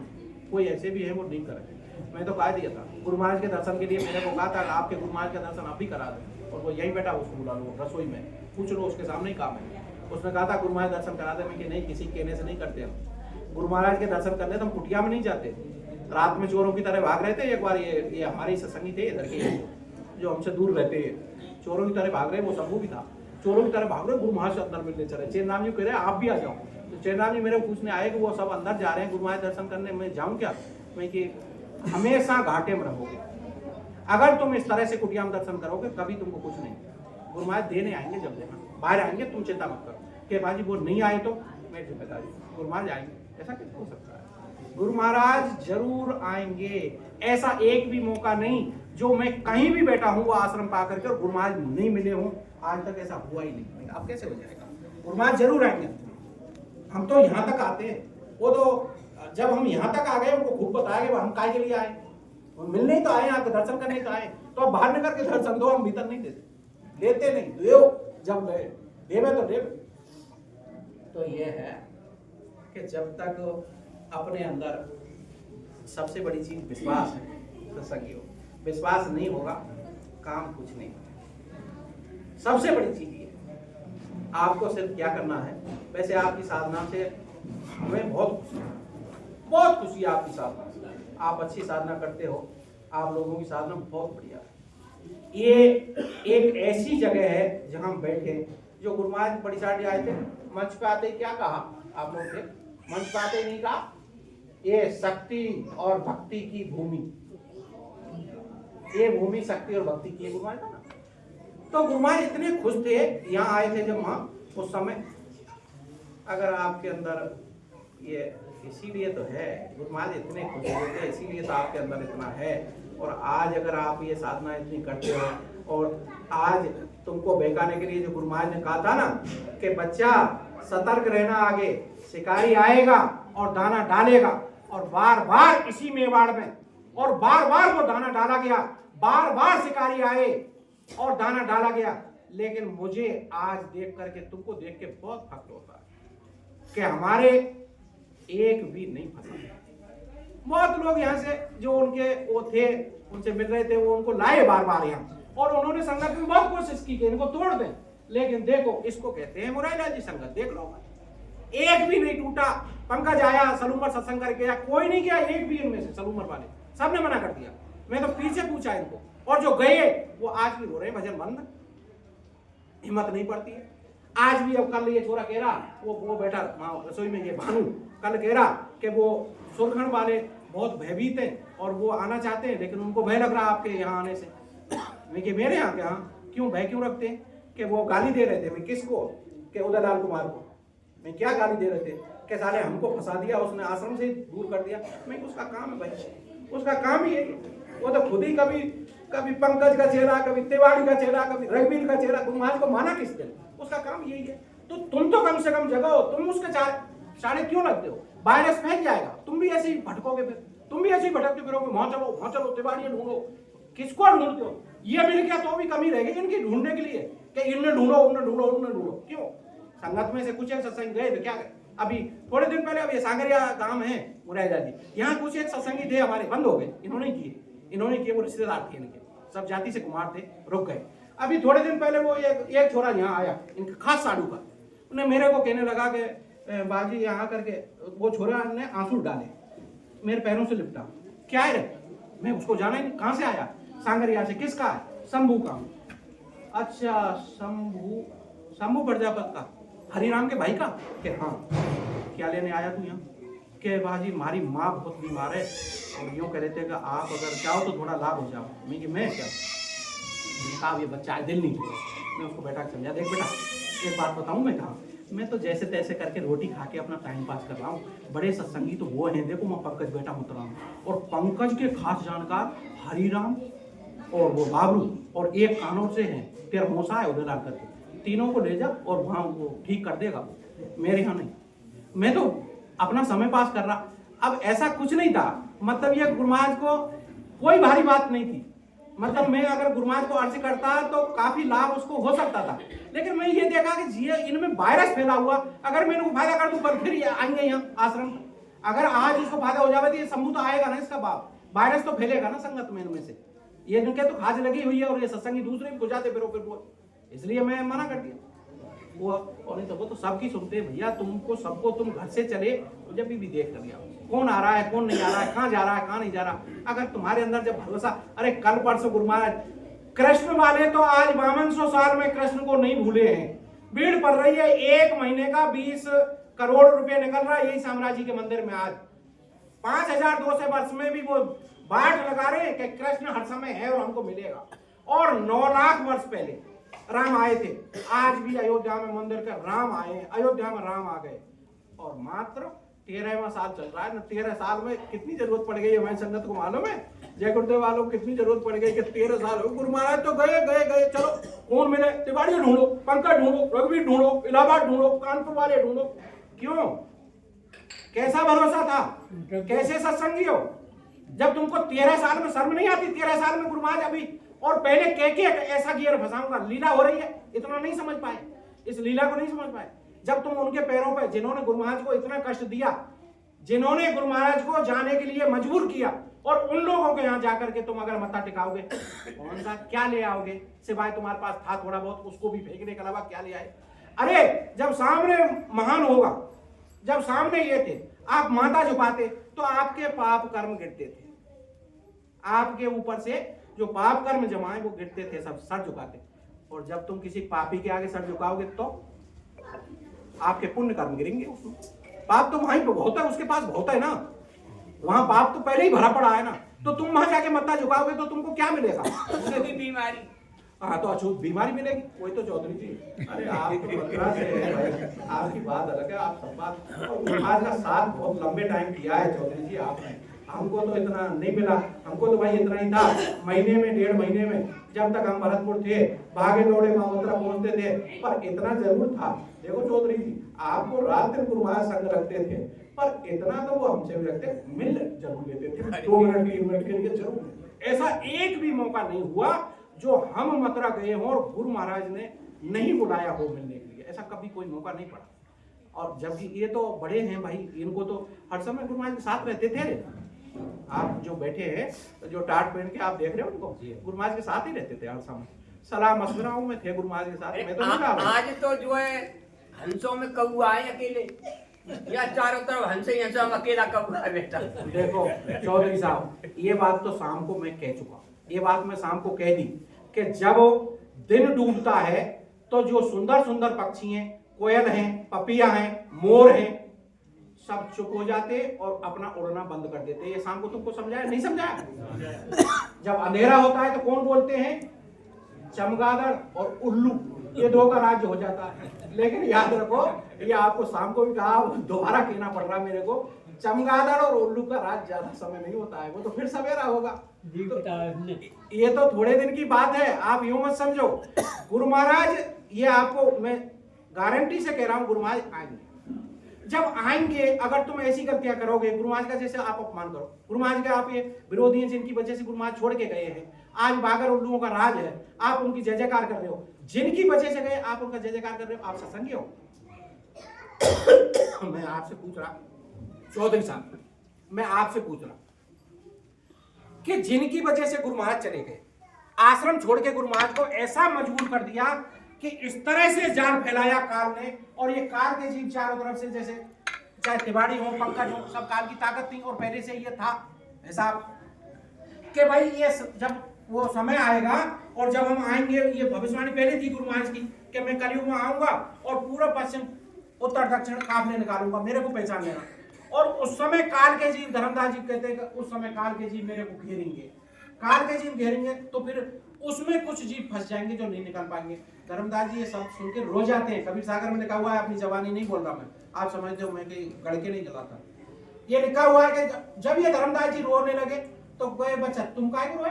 Speaker 1: कोई ऐसे भी है वो नहीं करे। मैं तो कह दिया था गुरु महाराज के दर्शन के लिए, मेरे को कहा था आपके गुरु महाराज का दर्शन आप भी करा दें, और वो यही बैठा, उसको बुला लो रसोई में, पूछ लो, उसके सामने ही काम है। उसने कहा था गुरु महाराज दर्शन करा दे, मैं कि नहीं, किसी कहने से नहीं करते हम। गुरु महाराज के दर्शन करने तो हम कुटिया में नहीं जाते, रात में चोरों की तरह भाग रहे थे। एक बार ये हमारे सत्संगी थे इधर के, जो हमसे दूर रहते हैं, चोरों की तरह भाग रहे, वो शंभू भी था, चोरों की तरह भाग रहे, गुरु महाराज से अंदर मिलने चले। चेन्नाम जी कह रहे आप भी आ जाओ, तो चेन्नाम जी मेरे को पूछने आए कि वो सब अंदर जा रहे हैं गुरु महाराज दर्शन करने, मैं जाऊं क्या? मैं कि हमेशा घाटे में रहोगे, अगर तुम इस तरह से कुटिया में दर्शन करोगे कभी तुमको कुछ नहीं। गुरु महाराज देने आएंगे, जब देना बाहर आएंगे, तुम चिंता मत करो। कि बाजी वो नहीं आए तो मेरी जिम्मेदारी, गुरु महाराज आएंगे, ऐसा कैसे हो सकता है? गुरु महाराज जरूर आएंगे। ऐसा एक भी मौका नहीं जो मैं कहीं भी बैठा हूँ वो आश्रम पा करके और गुरु महाराज नहीं मिले हूँ, आज तक ऐसा हुआ ही नहीं। अब कैसे हो जाएगा? गुरु महाराज जरूर आएंगे। हम तो यहाँ तक आते हैं, वो तो जब हम यहाँ तक आ गए उनको खूब बताया कि हम काय के लिए आए, वो मिलने ही तो आए, आपके दर्शन करने तो आए, तो अब बाहर निकल के दर्शन दो, हम भीतर नहीं देते, लेते नहीं, दो जब गए देवे तो देवे। तो ये है कि जब तक अपने अंदर सबसे बड़ी चीज विश्वास है, तो सही हो, विश्वास नहीं होगा काम कुछ नहीं। सबसे बड़ी चीज ये, आपको सिर्फ क्या करना है। वैसे आपकी साधना से हमें बहुत खुशी है, आपकी साधना से, आप अच्छी साधना करते हो, आप लोगों की साधना बहुत बढ़िया है। ये एक ऐसी जगह है जहां हम बैठे, जो गुरु महाराज बड़ी साड़ी आए थे, मंच पे आते ही क्या कहा आप लोग थे? मंच पे आते ही नहीं कहा ये शक्ति और भक्ति की भूमि, ये भूमि शक्ति और भक्ति की, गुरु महाराज था ना। तो गुरु महाराज इतने खुश थे, यहाँ आए थे जब वहां उस समय, अगर आपके अंदर ये, इसीलिए तो है गुरु महाराज इतने खुश होते, इसीलिए तो आपके अंदर इतना है। और आज अगर आप ये साधना इतनी करते हो, और आज तुमको बहकाने के लिए जो गुरु महाराज ने कहा था ना कि बच्चा सतर्क रहना, आगे शिकारी आएगा और दाना डालेगा, और बार बार इसी मेवाड़ में, और बार बार वो दाना डाला गया, बार बार शिकारी आए और दाना डाला गया। लेकिन मुझे आज देख करके, तुमको देख के बहुत फख्र होता है कि हमारे एक भी नहीं फंसा। बहुत लोग यहाँ से जो उनके वो थे, उनसे मिल रहे थे, वो उनको लाए बार बार यहाँ, और उन्होंने संगत में बहुत कोशिश की कि इनको तोड़ दें, लेकिन देखो इसको कहते हैं मुरारीलाल जी संगत, देख लो एक भी नहीं टूटा। पंकज आया, सलूमर सत्संग करके आया, कोई नहीं गया, एक भी इनमें से सलूमर वाले सबने मना कर दिया। मैं तो पीछे पूछा इनको, और जो गए वो आज भी हो रहे हैं भजन बंद, हिम्मत नहीं पड़ती है। आज भी, अब कल ये छोरा कह रहा, वो बैठा रसोई में, ये भानु कल कह रहा कि वो सुरखंड वाले बहुत भयभीत हैं और वो आना चाहते हैं, लेकिन उनको भय लग रहा आपके यहाँ आने से। मैं कि मेरे यहाँ के यहाँ क्यों भय क्यों रखते हैं? कि वो गाली दे रहे थे। मैं किसको? कि उदयलाल कुमार को। मैं क्या गाली दे रहे थे? कि साले हमको फंसा दिया, उसने आश्रम से दूर कर दिया। मैं उसका काम है भाई, उसका काम ही है। वो तो खुद ही कभी पंकज का चेहरा, कभी तिवारी का चेहरा, कभी रघुवीर का चेहरा, गुरु महाराज को माना किसने? उसका काम यही है। तो तुम तो कम से कम जगह, तुम उसके साढ़े क्यों लगते हो? वायरस फैल जाएगा, तुम भी ऐसे ही भटकोगे, फिर तुम भी ऐसे ही भटकते फिरोगे, वहां चलो तिवारी ढूंढो। किसको ढूंढते हो? ये मिल गया तो भी कमी रहेगी इनकी ढूंढने के लिए कि इन्हें ढूंढो, उन्हें ढूंढो, उन्हें ढूंढो। क्यों? संगत में से कुछ एक सत्संग गए तो क्या गए? अभी थोड़े दिन पहले, अब ये सांगरिया गांव है मुरारीलाल जी, यहाँ कुछ एक सत्संगी थे हमारे, बंद हो गए, इन्होंने किए, वो रिश्तेदार थे इनके, सब जाति से कुमार थे, रुक गए। अभी थोड़े दिन पहले वो एक छोरा यहाँ आया, इनका खास साधु का, उन्हें मेरे को कहने लगा कि बाजी यहाँ करके, वो छोरा ने आंसू डाले, मेरे पैरों से लिपटा। क्या है रे? मैं उसको जाना ही नहीं, कहाँ से आया? सांगरिया से। किसका है? शंभू का। अच्छा, शंभू प्रजापत का, हरिराम के भाई का? कि हाँ। क्या लेने आया तू यहाँ? कि बाजी हमारी माँ बहुत बीमार है, और यूँ कह रहे थे कि आप अगर चाहो तो थोड़ा लाभ हो जाओ। मैं क्या? कहा ये बच्चा है, दिल नहीं छोड़ा। मैं उसको बैठा के समझा, देख बेटा एक बात बताऊँ मैं, कहा मैं तो जैसे तैसे करके रोटी खा के अपना टाइम पास कर रहा हूँ। बड़े सत्संगी तो वो हैं, देखो मैं पंकज बेटा मुतराम, और पंकज के खास जानकार हरिराम और वो बाबरू और एक कानों से हैं तेरा मोसा है उधर आकर के, तीनों को ले जा और वहाँ वो ठीक कर देगा, मेरे यहाँ नहीं। मैं तो अपना समय पास कर रहा। अब ऐसा कुछ नहीं था, मतलब ये गुरु महाराज को कोई भारी बात नहीं थी, मतलब मैं अगर गुरु महाराज को अर्ज करता तो काफी लाभ उसको हो सकता था, लेकिन मैं ये देखा कि ये इनमें वायरस फैला हुआ, अगर मैं इनको फायदा कर दूं पर फिर ये आएंगे यहाँ आश्रम। अगर आज इसको फायदा हो जाए तो ये शंभू तो आएगा ना, इसका बाप वायरस तो फैलेगा ना संगत में इनमें से। ये इनके तो खाज लगी हुई है और ये सत्संगी दूसरे भी बुझाते फिर वो, इसलिए मैं मना कर दिया वो। और नहीं तो वो तो सबकी सुनते हैं भैया, तुमको सबको तुम घर से चले तो जब भी देख लिया कौन आ रहा है कौन नहीं आ रहा है, कहाँ जा रहा है कहाँ नहीं जा रहा। अगर तुम्हारे अंदर जब भरोसा, अरे कल परसों गुरु महाराज कृष्ण वाले तो आज 5200 साल में कृष्ण को नहीं भूले हैं। भीड़ पड़ रही है, 1 महीने का 20 करोड़ रुपए निकल रहा है यही साम्राज्य के मंदिर में। आज 5200 वर्ष में भी वो बाट लगा रहे हैं कि कृष्ण हर समय है और हमको मिलेगा। और 9 लाख वर्ष पहले राम आए थे, आज भी अयोध्या में मंदिर के राम आए हैं, अयोध्या में राम आ गए। और मात्र 13वां साल चल रहा है ना, 13 साल में कितनी जरूरत पड़ गई है हमारी संगत को मालूम है? जय गुरुदेव वालों को कितनी जरूरत पड़ गई कि 13 साल हो गुरु महाराज तो गए गए गए, चलो कौन मिले, तिवाड़ी ढूंढो, पंकज ढूंढो, रघुवीर ढूंढो, इलाहाबाद ढूंढो, कानपुर वाले ढूंढो। क्यों? कैसा भरोसा था? कैसे सत्संगी हो? जब तुमको 13 साल में शर्म नहीं आती? 13 साल में गुरु महाराज अभी और पहले के ऐसा गियर फंसाऊंगा, लीला हो रही है, इतना नहीं समझ पाए, इस लीला को नहीं समझ पाए। जब तुम उनके पैरों पे, जिन्होंने गुरु महाराज को इतना कष्ट दिया, जिन्होंने गुरु महाराज को जाने के लिए मजबूर किया, और उन लोगों के यहाँ जाकर के तुम अगर मत्था टिकाओगे, कौन सा क्या ले आओगे? सिवाय तुम्हारे पास था थोड़ा बहुत, उसको भी फेंकने के अलावा क्या ले आए? अरे जब सामने महान होगा, जब सामने ये थे, आप माथा झुकाते तो आपके पाप कर्म गिरते थे, आपके ऊपर से जो पाप कर्म जमाए वो गिरते थे, सब सर झुकाते। और जब तुम किसी पापी के आगे सर झुकाओगे तो आपके पुण्य कर्म गिरेंगे उसमें। पाप तो वहीं पे बहुत है, उसके पास बहुत है ना, वहां पाप तो पहले ही भरा पड़ा है ना, तो तुम वहां जाके मत्था झुकाओगे तो तुमको क्या मिलेगा? बीमारी। हाँ तो अछूत बीमारी मिलेगी। वही तो चौधरी जी, अरे आप तो 15 से है भाई, आपकी बात अलग है, आप सब बात। आज का साथ बहुत लंबे टाइम किया है चौधरी जी आपने, हमको तो इतना नहीं मिला, हमको तो भाई इतना ही था, महीने में 1.5 महीने में जब तक हम भरतपुर थे भागे दौड़े महोत्रा पहुंचते थे, पर इतना जरूर था। देखो चौधरी जी, आपको रात दिन गुरु महाराज संग रखते थे, पर इतना तो वो हमसे भी रखते, मिल जरूर लेते थे, 2 मिनट 3 मिनट के लिए जरूर। ऐसा एक भी मौका नहीं हुआ जो हम मथुरा गए हों और गुरु महाराज ने नहीं बुलाया हो मिलने के लिए, ऐसा कभी कोई मौका नहीं पड़ा। और जबकि ये तो बड़े हैं भाई, इनको तो हर समय गुरु महाराज के साथ रहते थे। आप जो बैठे हैं, जो टाट पहन के आप देख रहे हो उनको, गुरु महाराज के साथ ही रहते थे हर समय, सलाह मशवरा में थे गुरु महाराज के साथ। मैं तो
Speaker 2: आज तो जो है हंसों में कौआ है अकेले, या चारों तरफ हंसे ही हंसा, अकेला कौआ है बेटा।
Speaker 1: देखो चौधरी साहब, ये बात तो शाम को मैं कह चुका, ये बात मैं शाम को कह दी कि जब दिन डूबता है तो जो सुंदर सुंदर पक्षी हैं, कोयल हैं, पपिया हैं, मोर हैं, सब चुप हो जाते और अपना उड़ना बंद कर देते। ये शाम को तुमको समझाया नहीं समझाया? जब अंधेरा होता है तो कौन बोलते हैं? चमगादड़ और उल्लू, ये 2 का राज्य हो जाता है। लेकिन याद रखो, ये आपको शाम को भी कहा, दोबारा कहना पड़ रहा मेरे को, चमगादड़ और उल्लू का राज ज्यादा समय नहीं होता है, वो तो फिर सवेरा होगा। तो ये तो थोड़े दिन की बात है, आप यूं मत समझो। गुरु महाराज, ये आपको मैं गारंटी से कह रहा हूं, गुरु महाराज आएंगे। जब आएंगे, अगर तुम ऐसी गलतियां करोगे, गुरु महाराज का जैसे आप अपमान करो, गुरु महाराज के आप ये विरोधी हैं जिनकी वजह से गुरु महाराज छोड़ के गए हैं, आज बागर उल्लुओं का राज है, आप उनकी जय जयकार कर रहे हो, जिनकी वजह से गए आप उनका जय जयकार कर रहे हो, आप सत्संगी हो? मैं आपसे पूछ रहा चौधरी साहब, मैं आपसे पूछ रहा कि जिनकी वजह से गुरु महाराज चले गए, आश्रम छोड़ के गुरु महाराज को ऐसा मजबूर कर दिया कि इस तरह से जाल फैलाया काल ने, और ये काल के जीव चारों तरफ से, जैसे चाहे तिवाड़ी हो, पंकज हो, सब काल की ताकत थी और पहले से ये था ऐसा कि भाई ये जब वो समय आएगा और जब हम आएंगे, ये भविष्यवाणी पहले थी गुरु महाराज की कि मैं कलयुग में आऊंगा और पूरा पश्चिम उत्तर दक्षिण काफले निकालूंगा, मेरे को पहचान लेना। और उस समय काल के जीव, धर्मदास जी कहते हैं कि उस समय काल के जीव मेरे को घेरेंगे, काल के जीव घेरेंगे तो फिर उसमें कुछ जीव फंस जाएंगे जो नहीं निकल पाएंगे। धर्मदास जी ये सब सुन के रो जाते हैं। कबीर सागर में लिखा हुआ है, अपनी जबानी नहीं बोल रहा मैं, आप समझते हो मैं कहीं गड़के नहीं जलाता। ये लिखा हुआ है कि जब ये धर्मदास जी रोने लगे तो कोई बच्चा, तुम काहे रोए,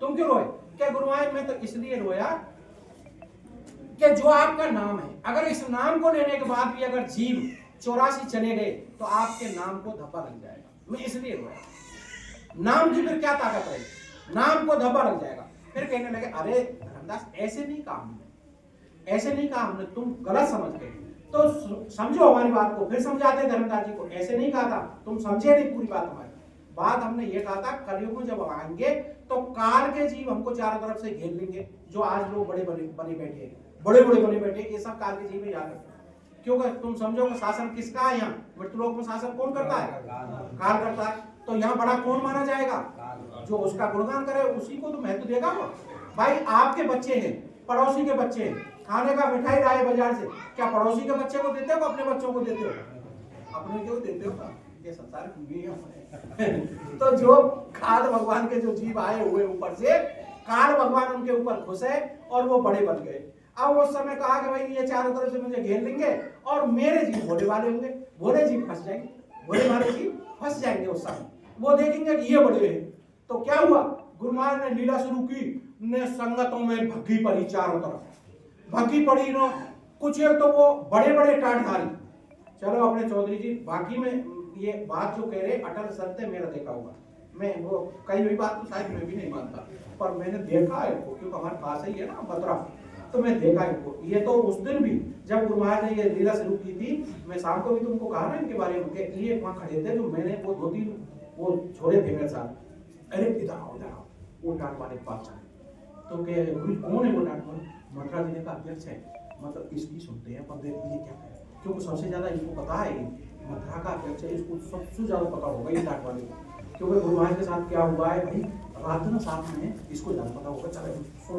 Speaker 1: तुम क्यों रोए? क्या गुरु महाराज मैं तो इसलिए रोया कि जो आपका नाम है, अगर इस नाम को लेने के बाद भी अगर जीव 84 चले गए तो आपके नाम को धब्बा लग जाएगा, मैं इसलिए रोया। नाम की फिर क्या ताकत है, नाम को धब्बा लग जाएगा। फिर कहने लगे अरे धर्मदास ऐसे नहीं कहा हमने, ऐसे नहीं कहा हमने, तुम गलत समझ गए, तो समझो हमारी बात को। फिर समझाते धर्मदास जी को, ऐसे नहीं कहा था, तुम समझे नहीं पूरी बात हमारी। बात हमने ये कहा था कलयुग में जब आएंगे तो काल के जीव हमको चारों तरफ से घेर लेंगे। जो आज लोग बड़े बड़े बने बैठे, बड़े बड़े बने बैठे, ये सब काल के जीव में याद रखते। क्योंकि तुम समझो शासन किसका है, यहाँ मृत्युलोक में शासन कौन करता है, काल करता है। तो यहाँ बड़ा कौन माना जाएगा, जो उसका गुणगान करे उसी को तो महत्व देगा वो। भाई आपके बच्चे हैं, पड़ोसी के बच्चे हैं, खाने का मिठाई लाए बाजार से, क्या पड़ोसी के बच्चे को देते हो, अपने बच्चों को देते हो? अपने क्यों देते हो? ये संसार की तो जो काल भगवान के जो जीव आए हुए ऊपर से, काल भगवान उनके ऊपर खुश है और वो बड़े बन गए। अब उस समय कहा कि भाई ये चारों तरफ से मुझे घेर लेंगे और मेरे जीव भोले वाले होंगे, भोले जीव फंस जाएंगे, भोले वाले जीव फंस जाएंगे। उस समय वो देखेंगे कि ये बड़े हैं। तो क्या हुआ, गुरु महाराज ने लीला शुरू की, ने संगतों में भग्गी पड़ी, चारों तरफ भग्गी पड़ी नो। कुछ एक तो वो बड़े बड़े टाटधारी, चलो अपने चौधरी जी बाकी में ये बात जो कह रहे अटल सत्य मेरा देखा हुआ, मैं वो कई हुई बात तो शायद मैं भी नहीं मानता, पर मैंने देखा है वो, क्योंकि हमारे पास ही है ना बतरा, तो मैं देखा है वो। ये तो उस दिन भी जब गुरु महाराज ने ये लीला शुरू की थी, मैं शाम को भी तुमको कहा ना इनके बारे में, ये वहाँ खड़े थे, जो मैंने वो 2-3 वो छोड़े थे मेरे साथ, अरे इधर आओ इधर आओ, वो टाट वाले के पास चले। तो कह कौन है वो टाट वाले? मथुरा जिले का अध्यक्ष है, मतलब इसकी सुनते हैं, पर देखते ये क्या है, क्योंकि सबसे ज्यादा इनको पता है, मथुरा का अध्यक्ष है, इसको सबसे ज्यादा पता होगा ये टाट वाले को। क्योंकि गुरु महाराज के साथ क्या हुआ है भाई, रात ना साथ में इसको ज्यादा पता होगा। चले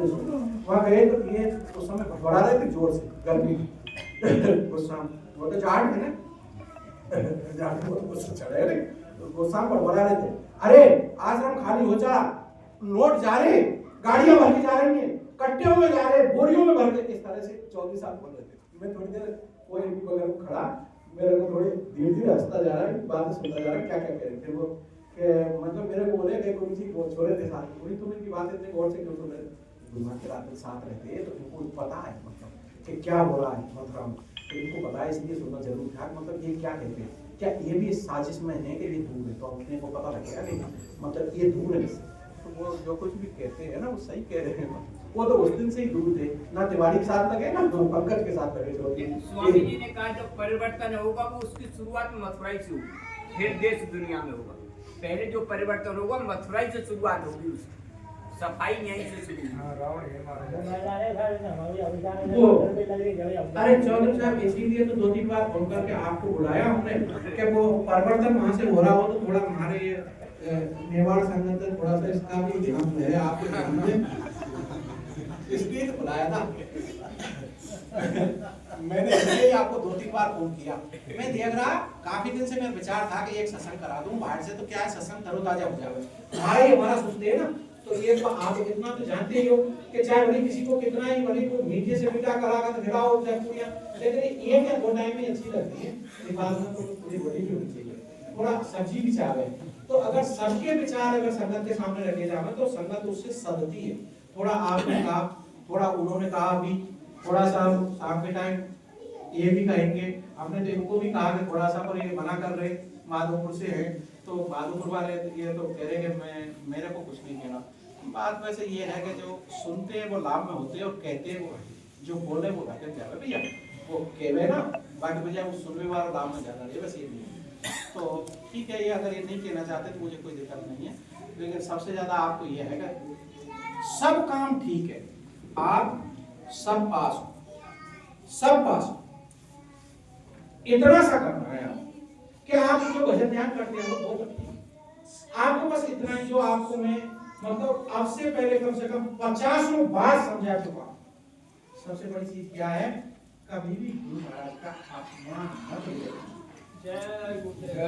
Speaker 1: सुने वहाँ गए तो ये उस समय भड़बड़ा रहे थे जोर से, गर्मी गुस्सा, वो तो जाट है ना, जाट में गुस्सा चढ़े रहे, गुस्सा भड़बड़ा रहे थे। अरे आश्रम खाली हो जा, नोट जा रहे, गाड़ियां भर के जा रही है, कट्टियों में जा रहे, बोरियों में भर के, इस तरह से 24 साल बोल रहे थे। मैं थोड़ी देर कोई बगल में खड़ा, मेरे को थोड़ी धीरे धीरे हंसता जा रहा है, बातें सुनता जा रहा है, क्या क्या कह रहे थे वो, मतलब मेरे को बोले कि गुरु जी वो छोड़े थे साथ, पूरी तुम इनकी बातें इतने गौर से क्यों सुन रहे? गुरु महाराज के रात में साथ रहते हैं तो इनको पता है मतलब कि क्या हो रहा है मथुरा में, तो इनको पता है, इसलिए सुनना जरूर था। मतलब ये क्या कहते हैं, क्या ये भी साजिश में है कि ये दूर है, तो अपने को पता लगेगा नहीं, मतलब ये दूर है। तो वो जो कुछ भी कहते हैं ना वो सही कह रहे हैं, वो तो उस दिन से ही दूर थे, ना तिवारी के साथ लगे ना पंकज के साथ लगे।
Speaker 2: स्वामी जी ने कहा जब परिवर्तन होगा वो उसकी शुरुआत मथुरा से होगी, फिर देश दुनिया में होगा। पहले जो परिवर्तन होगा मथुरा से शुरुआत होगी, उसकी सफाई यहीं से शुरू।
Speaker 1: अरे चौधरी साहब इसीलिए तो 2-3 बार फोन करके आपको बुलाया हमने कि वो परिवर्तन वहां से हो रहा हो तो थोड़ा हमारे मेवाड़ संगठन थोड़ा सा इसका भी ध्यान है, आपको ध्यान दें, इसलिए तो बुलाया था। मैंने इसलिए आपको 2-3 बार फोन किया। मैं देख रहा काफी दिन से मेरा विचार था कि एक सत्संग करा दूं बाहर से, तो क्या है सत्संग तरोताजा हो जाए। भाई हमारा सुनते हैं ना, तो ये तो आप इतना तो जानते ही हो कि चाहे भले किसी को कितना ही भले को मीठे से मीठा करा कर खिलाओ चाहे पूरियां, लेकिन एक या 2 टाइम में अच्छी लगती है, दिमाग में तो पूरी बड़ी भी होनी चाहिए, थोड़ा सब्जी भी चाहे। तो अगर सबके विचार अगर संगत के सामने रखे जाए तो संगत उससे सदती है। थोड़ा आपने कहा, थोड़ा उन्होंने कहा, अभी थोड़ा सा शाम के टाइम ये भी कहेंगे, हमने तो इनको भी कहा कि थोड़ा सा, पर ये मना कर रहे, माधोपुर से है, तो माधोपुर वाले ये तो कह रहे कि मेरे को कुछ नहीं कहना। बात वैसे ये है कि जो सुनते हैं वो लाभ में होते हैं और कहते हैं वो, जो बोले वो घटे जावे भैया, वो कहवे ना, बाकी भैया वो सुनने वाला लाभ में ज्यादा है, बस ये नहीं है। तो ठीक है, ये अगर ये नहीं कहना चाहते तो मुझे कोई दिक्कत नहीं है, लेकिन सबसे ज्यादा आपको ये है कि सब काम ठीक है, आप सब पास हो, सब पास हो, इतना सा करना है कि आप जो भजन ध्यान करते हैं वो करते हैं। आपको बस इतना ही, जो आपको मैं मतलब आपसे पहले कम से कम 50 बार समझा चुका। सबसे बड़ी चीज क्या है, कभी भी गुरु महाराज का अपमान मत करिए। जय गुरुदेव।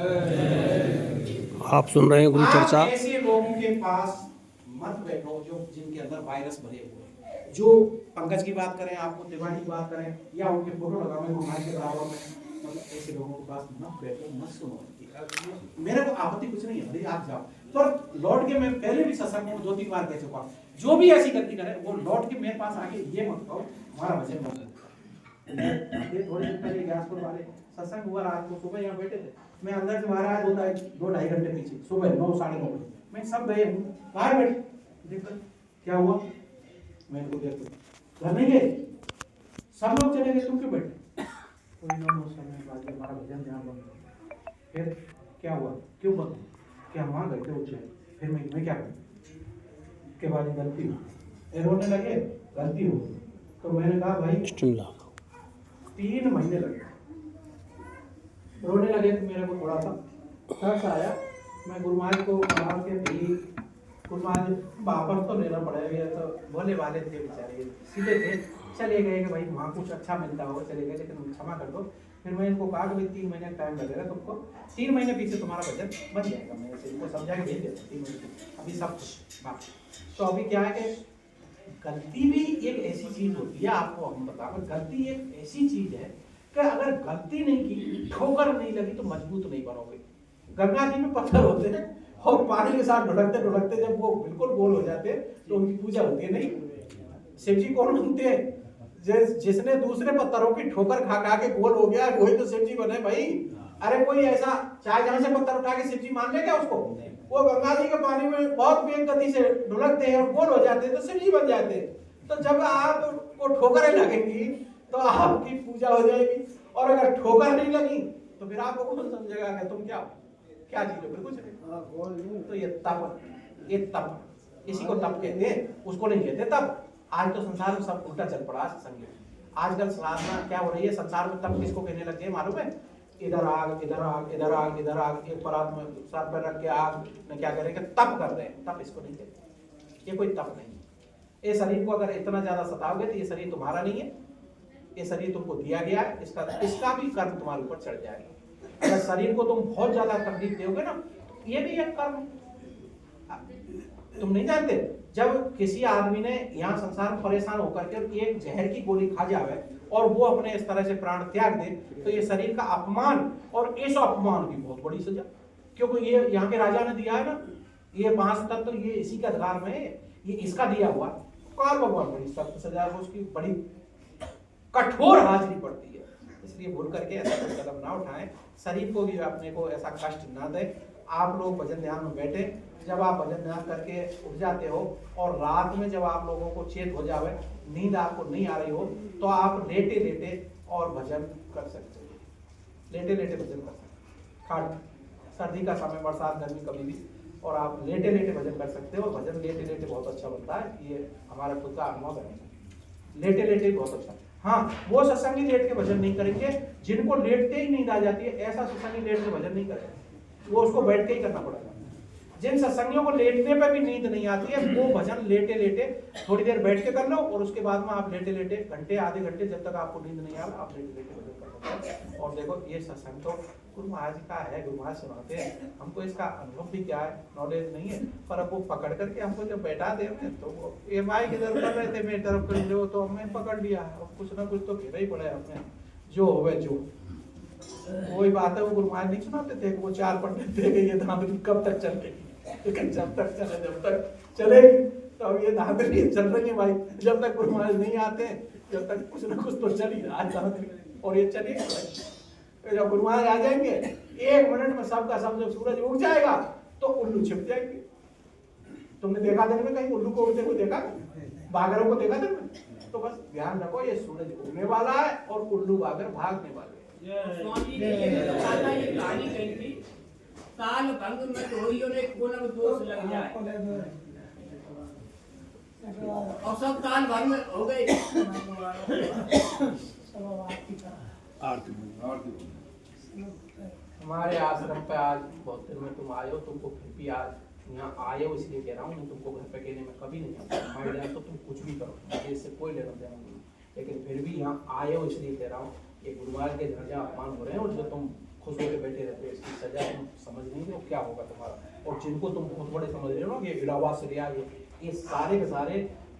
Speaker 3: आप सुन रहे हैं गुरु चर्चा।
Speaker 1: ऐसे लोगों के पास मत बैठो जो जिनके अंदर वायरस भरे हुए हैं। जो पंकज की बात करें, आपको तिवारी की बात करें, या उनके फोटो लगावे घुमाने के बराबर में, मतलब ऐसे लोगों के पास मत बैठो, मत सुनो। मेरे को आपत्ति कुछ नहीं है, भाई आप जाओ। तो लौट के, मैं पहले भी सत्संग में 2-3 बार कह चुका हूँ, जो भी ऐसी गलती करे वो लौट के मेरे पास आके ये मत कहो हमारा भजन मत। थोड़े दिन पहले ग्यासपुर वाले सत्संग हुआ, रात को सुबह यहाँ बैठे थे, मैं अंदर से बाहर आया 2-2.5 घंटे पीछे, सुबह 9-9:30 बजे मैं सब गए हूँ, बाहर बैठे, देखो क्या हुआ, मैं इनको देखो घर नहीं गए, सब लोग चले गए, तुम क्यों बैठे? कोई 9 समय बाद हमारा भजन ध्यान बंद। फिर क्या हुआ, क्यों बंद? क्या वहां गए थे उज्जैन? फिर मैं क्या करूं? के बाद गलती हो, रोने लगे, गलती हो। तो मैंने कहा भाई 3 महीने लगे, रोने लगे तो मेरे को थोड़ा सा तरस आया। मैं गुरु महाराज को कहा कि भाई गुरु महाराज वापस तो लेना पड़ेगा, तो भोले वाले थे बेचारे, सीधे थे, चले गए कि भाई वहाँ कुछ अच्छा मिलता होगा, चले गए, लेकिन क्षमा कर दो। फिर मैं इनको कहा कि भाई 3 महीने टाइम लगेगा तुमको, 3 महीने पीछे तुम्हारा बजट बन जाएगा। मैं ऐसे इनको समझा के भेज देता 3 महीने अभी सब कुछ बात। तो अभी क्या है कि गलती भी एक ऐसी चीज होती है, आपको हम बताओ, गलती एक ऐसी चीज है कि अगर गलती नहीं की, ठोकर नहीं लगी तो मजबूत नहीं बनोगे। गंगा जी में पत्थर होते हैं और पानी के साथ ढुलकते ढुलकते जब वो बिल्कुल गोल हो जाते हैं तो उनकी पूजा होती है। नहीं, शिव जी कौन बनते हैं? जिसने दूसरे पत्थरों की ठोकर खा खा के गोल हो गया, वही तो शिव जी बने भाई। अरे कोई ऐसा चाहे जहां से पत्थर उठा के शिव जी मान ले क्या उसको? वो गंगा जी के पानी में बहुत वेग गति से ढुलकते हैं और गोल हो जाते हैं तो शिव जी बन जाते हैं। तो जब आपको ठोकरें लगेंगी तो आपकी पूजा हो जाएगी, और अगर ठोकर नहीं लगी तो फिर आपको कौन समझेगा कि तुम क्या चीज हो? बिल्कुल। तो ये तप, इसी को तप कहते हैं, उसको नहीं कहते तप। आज तो संसार में सब उल्टा चल पड़ा संग। आजकल साधना क्या हो रही है संसार में, तप किसको कहने लगे मालूम है? इधर आग, इधर आग, इधर आग, इधर आग, एक परात में सर पर रख के आग में क्या करेंगे? तप कर रहे हैं। तप इसको नहीं कहते, ये कोई तप नहीं है। ये शरीर को अगर इतना ज्यादा सताओगे तो ये शरीर तुम्हारा नहीं है, ये शरीर तुमको दिया गया है, इसका भी कर्म तुम्हारे ऊपर चढ़ जाएगा। अगर शरीर को तुम बहुत ज्यादा तकलीफ दोगे ना, ये भी एक कर्म। तुम नहीं जानते, जब किसी आदमी ने यहाँ संसार में परेशान होकर के एक जहर की गोली खा जावे और वो अपने इस तरह से प्राण त्याग दे, तो ये शरीर का अपमान, और इस अपमान की बहुत बड़ी सजा, क्योंकि ये यहाँ के राजा ने दिया है ना, ये 5 तत्व तो ये इसी के अधिकार में है, ये इसका दिया हुआ। काल भगवान बड़ी सख्त सजा है, उसकी बड़ी कठोर हाजिरी पड़ती है। इसलिए भूल करके ऐसा कोई कदम ना उठाएं, शरीर को भी अपने को ऐसा कष्ट ना दें। आप लोग भजन ध्यान में बैठे, जब आप भजन ध्यान करके उठ जाते हो और रात में जब आप लोगों को चेत हो जावे, नींद आपको नहीं आ रही हो, तो आप लेटे लेटे और भजन कर सकते हो। लेटे लेटे भजन कर सकते हो, खाट सर्दी का समय, बरसात, गर्मी, कभी भी, और आप लेटे लेटे भजन कर सकते हो। भजन लेटे लेटे बहुत अच्छा बनता है, ये हमारा खुद का अनुभव है। लेटे लेटे बहुत अच्छा। हाँ, वो सत्संगी लेट के भजन नहीं करेंगे जिनको लेटते ही नींद आ जाती है, ऐसा सत्संगी लेट के भजन नहीं करेगा, वो उसको बैठ के ही करना पड़ेगा। जिन सत्संगियों को लेटने पे भी नींद नहीं आती है, वो भजन लेटे लेटे थोड़ी देर बैठ के कर लो, और उसके बाद में आप लेटे लेटे घंटे, आधे घंटे, जब तक आपको नींद नहीं आ रहा, आप लेटे लेटे भजन कर सकते हैं। और देखो, ये सत्संग तो गुरु महाराज का है, गुरु महाराज सुनाते हैं, हमको इसका अनुभव भी क्या है, नॉलेज नहीं है, पर अब वो पकड़ करके हमको जब बैठा दे, तो वो ये माइक इधर कर रहे थे, मेरी तरफ कर रहे हो, तो हमने पकड़ लिया है, और कुछ ना कुछ तो घेरा ही पड़ा है हमने, जो होवे जो। वही बात है, वो गुरु महाराज नहीं सुनाते थे, वो 4 पंडित थे, ये धांधली कब तक चलेगी, लेकिन जब तक चले, जब तक चलेगी। तो अब ये धांधली चल रही है भाई, जब तक गुरु महाराज नहीं आते, जब तक कुछ ना कुछ तो चल ही रहा है धांधली, और ये चलेगा भाई। जब गुरु महाराज आ जाएंगे, 1 मिनट में सबका सब, जब सूरज उग जाएगा तो उल्लू छिप जाएंगे। तुमने देखा दिन में कहीं उल्लू को उड़ते हुए देखा? बागरों को देखा दिन में? तो बस ध्यान रखो, ये सूरज उगने वाला है और उल्लू बागर भागने वाले हैं।
Speaker 2: स्वामी ने ये कहानी कही थी, काल भंग में डोरियों ने कोना में दोष लग जाए, और सब काल भंग में हो गए।
Speaker 1: हमारे आश्रम पे आज बहुत दिन में तुम आए हो, तुमको फिर भी आज यहाँ आए हो इसलिए कह रहा हूँ, तुमको घर पे कहने में कभी नहीं आता। हमारे यहाँ तो तुम कुछ भी करो, मुझे इससे कोई लेना देना नहीं, लेकिन फिर भी यहाँ आए हो इसलिए कह रहा हूँ, ये गुरु महाराज के घर जहाँ अपमान हो रहे हैं, और जो तुम खुश होकर बैठे रहते हो, इसकी सजा तुम समझ नहीं हो क्या होगा तुम्हारा। और जिनको तुम बहुत बड़े समझ रहे हो ना, ये इलावा सरिया, ये सारे के सारे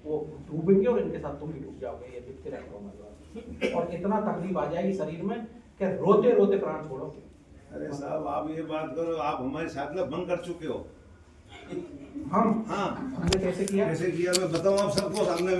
Speaker 1: वो डूबेंगे और इनके साथ तुम भी डूब जाओगे, ये दिखते रहेंगे हमारे पास। और इतना तकलीफ आ जाएगी शरीर में कि रोते रोते प्राण छोड़ोगे।
Speaker 3: अरे साहब आप ये बात करो, आप हमारे साथ में भंग कर चुके हो।
Speaker 1: हम
Speaker 3: हाँ
Speaker 1: हमने कैसे किया?
Speaker 3: कैसे किया मैं बताऊं आप सबको सामने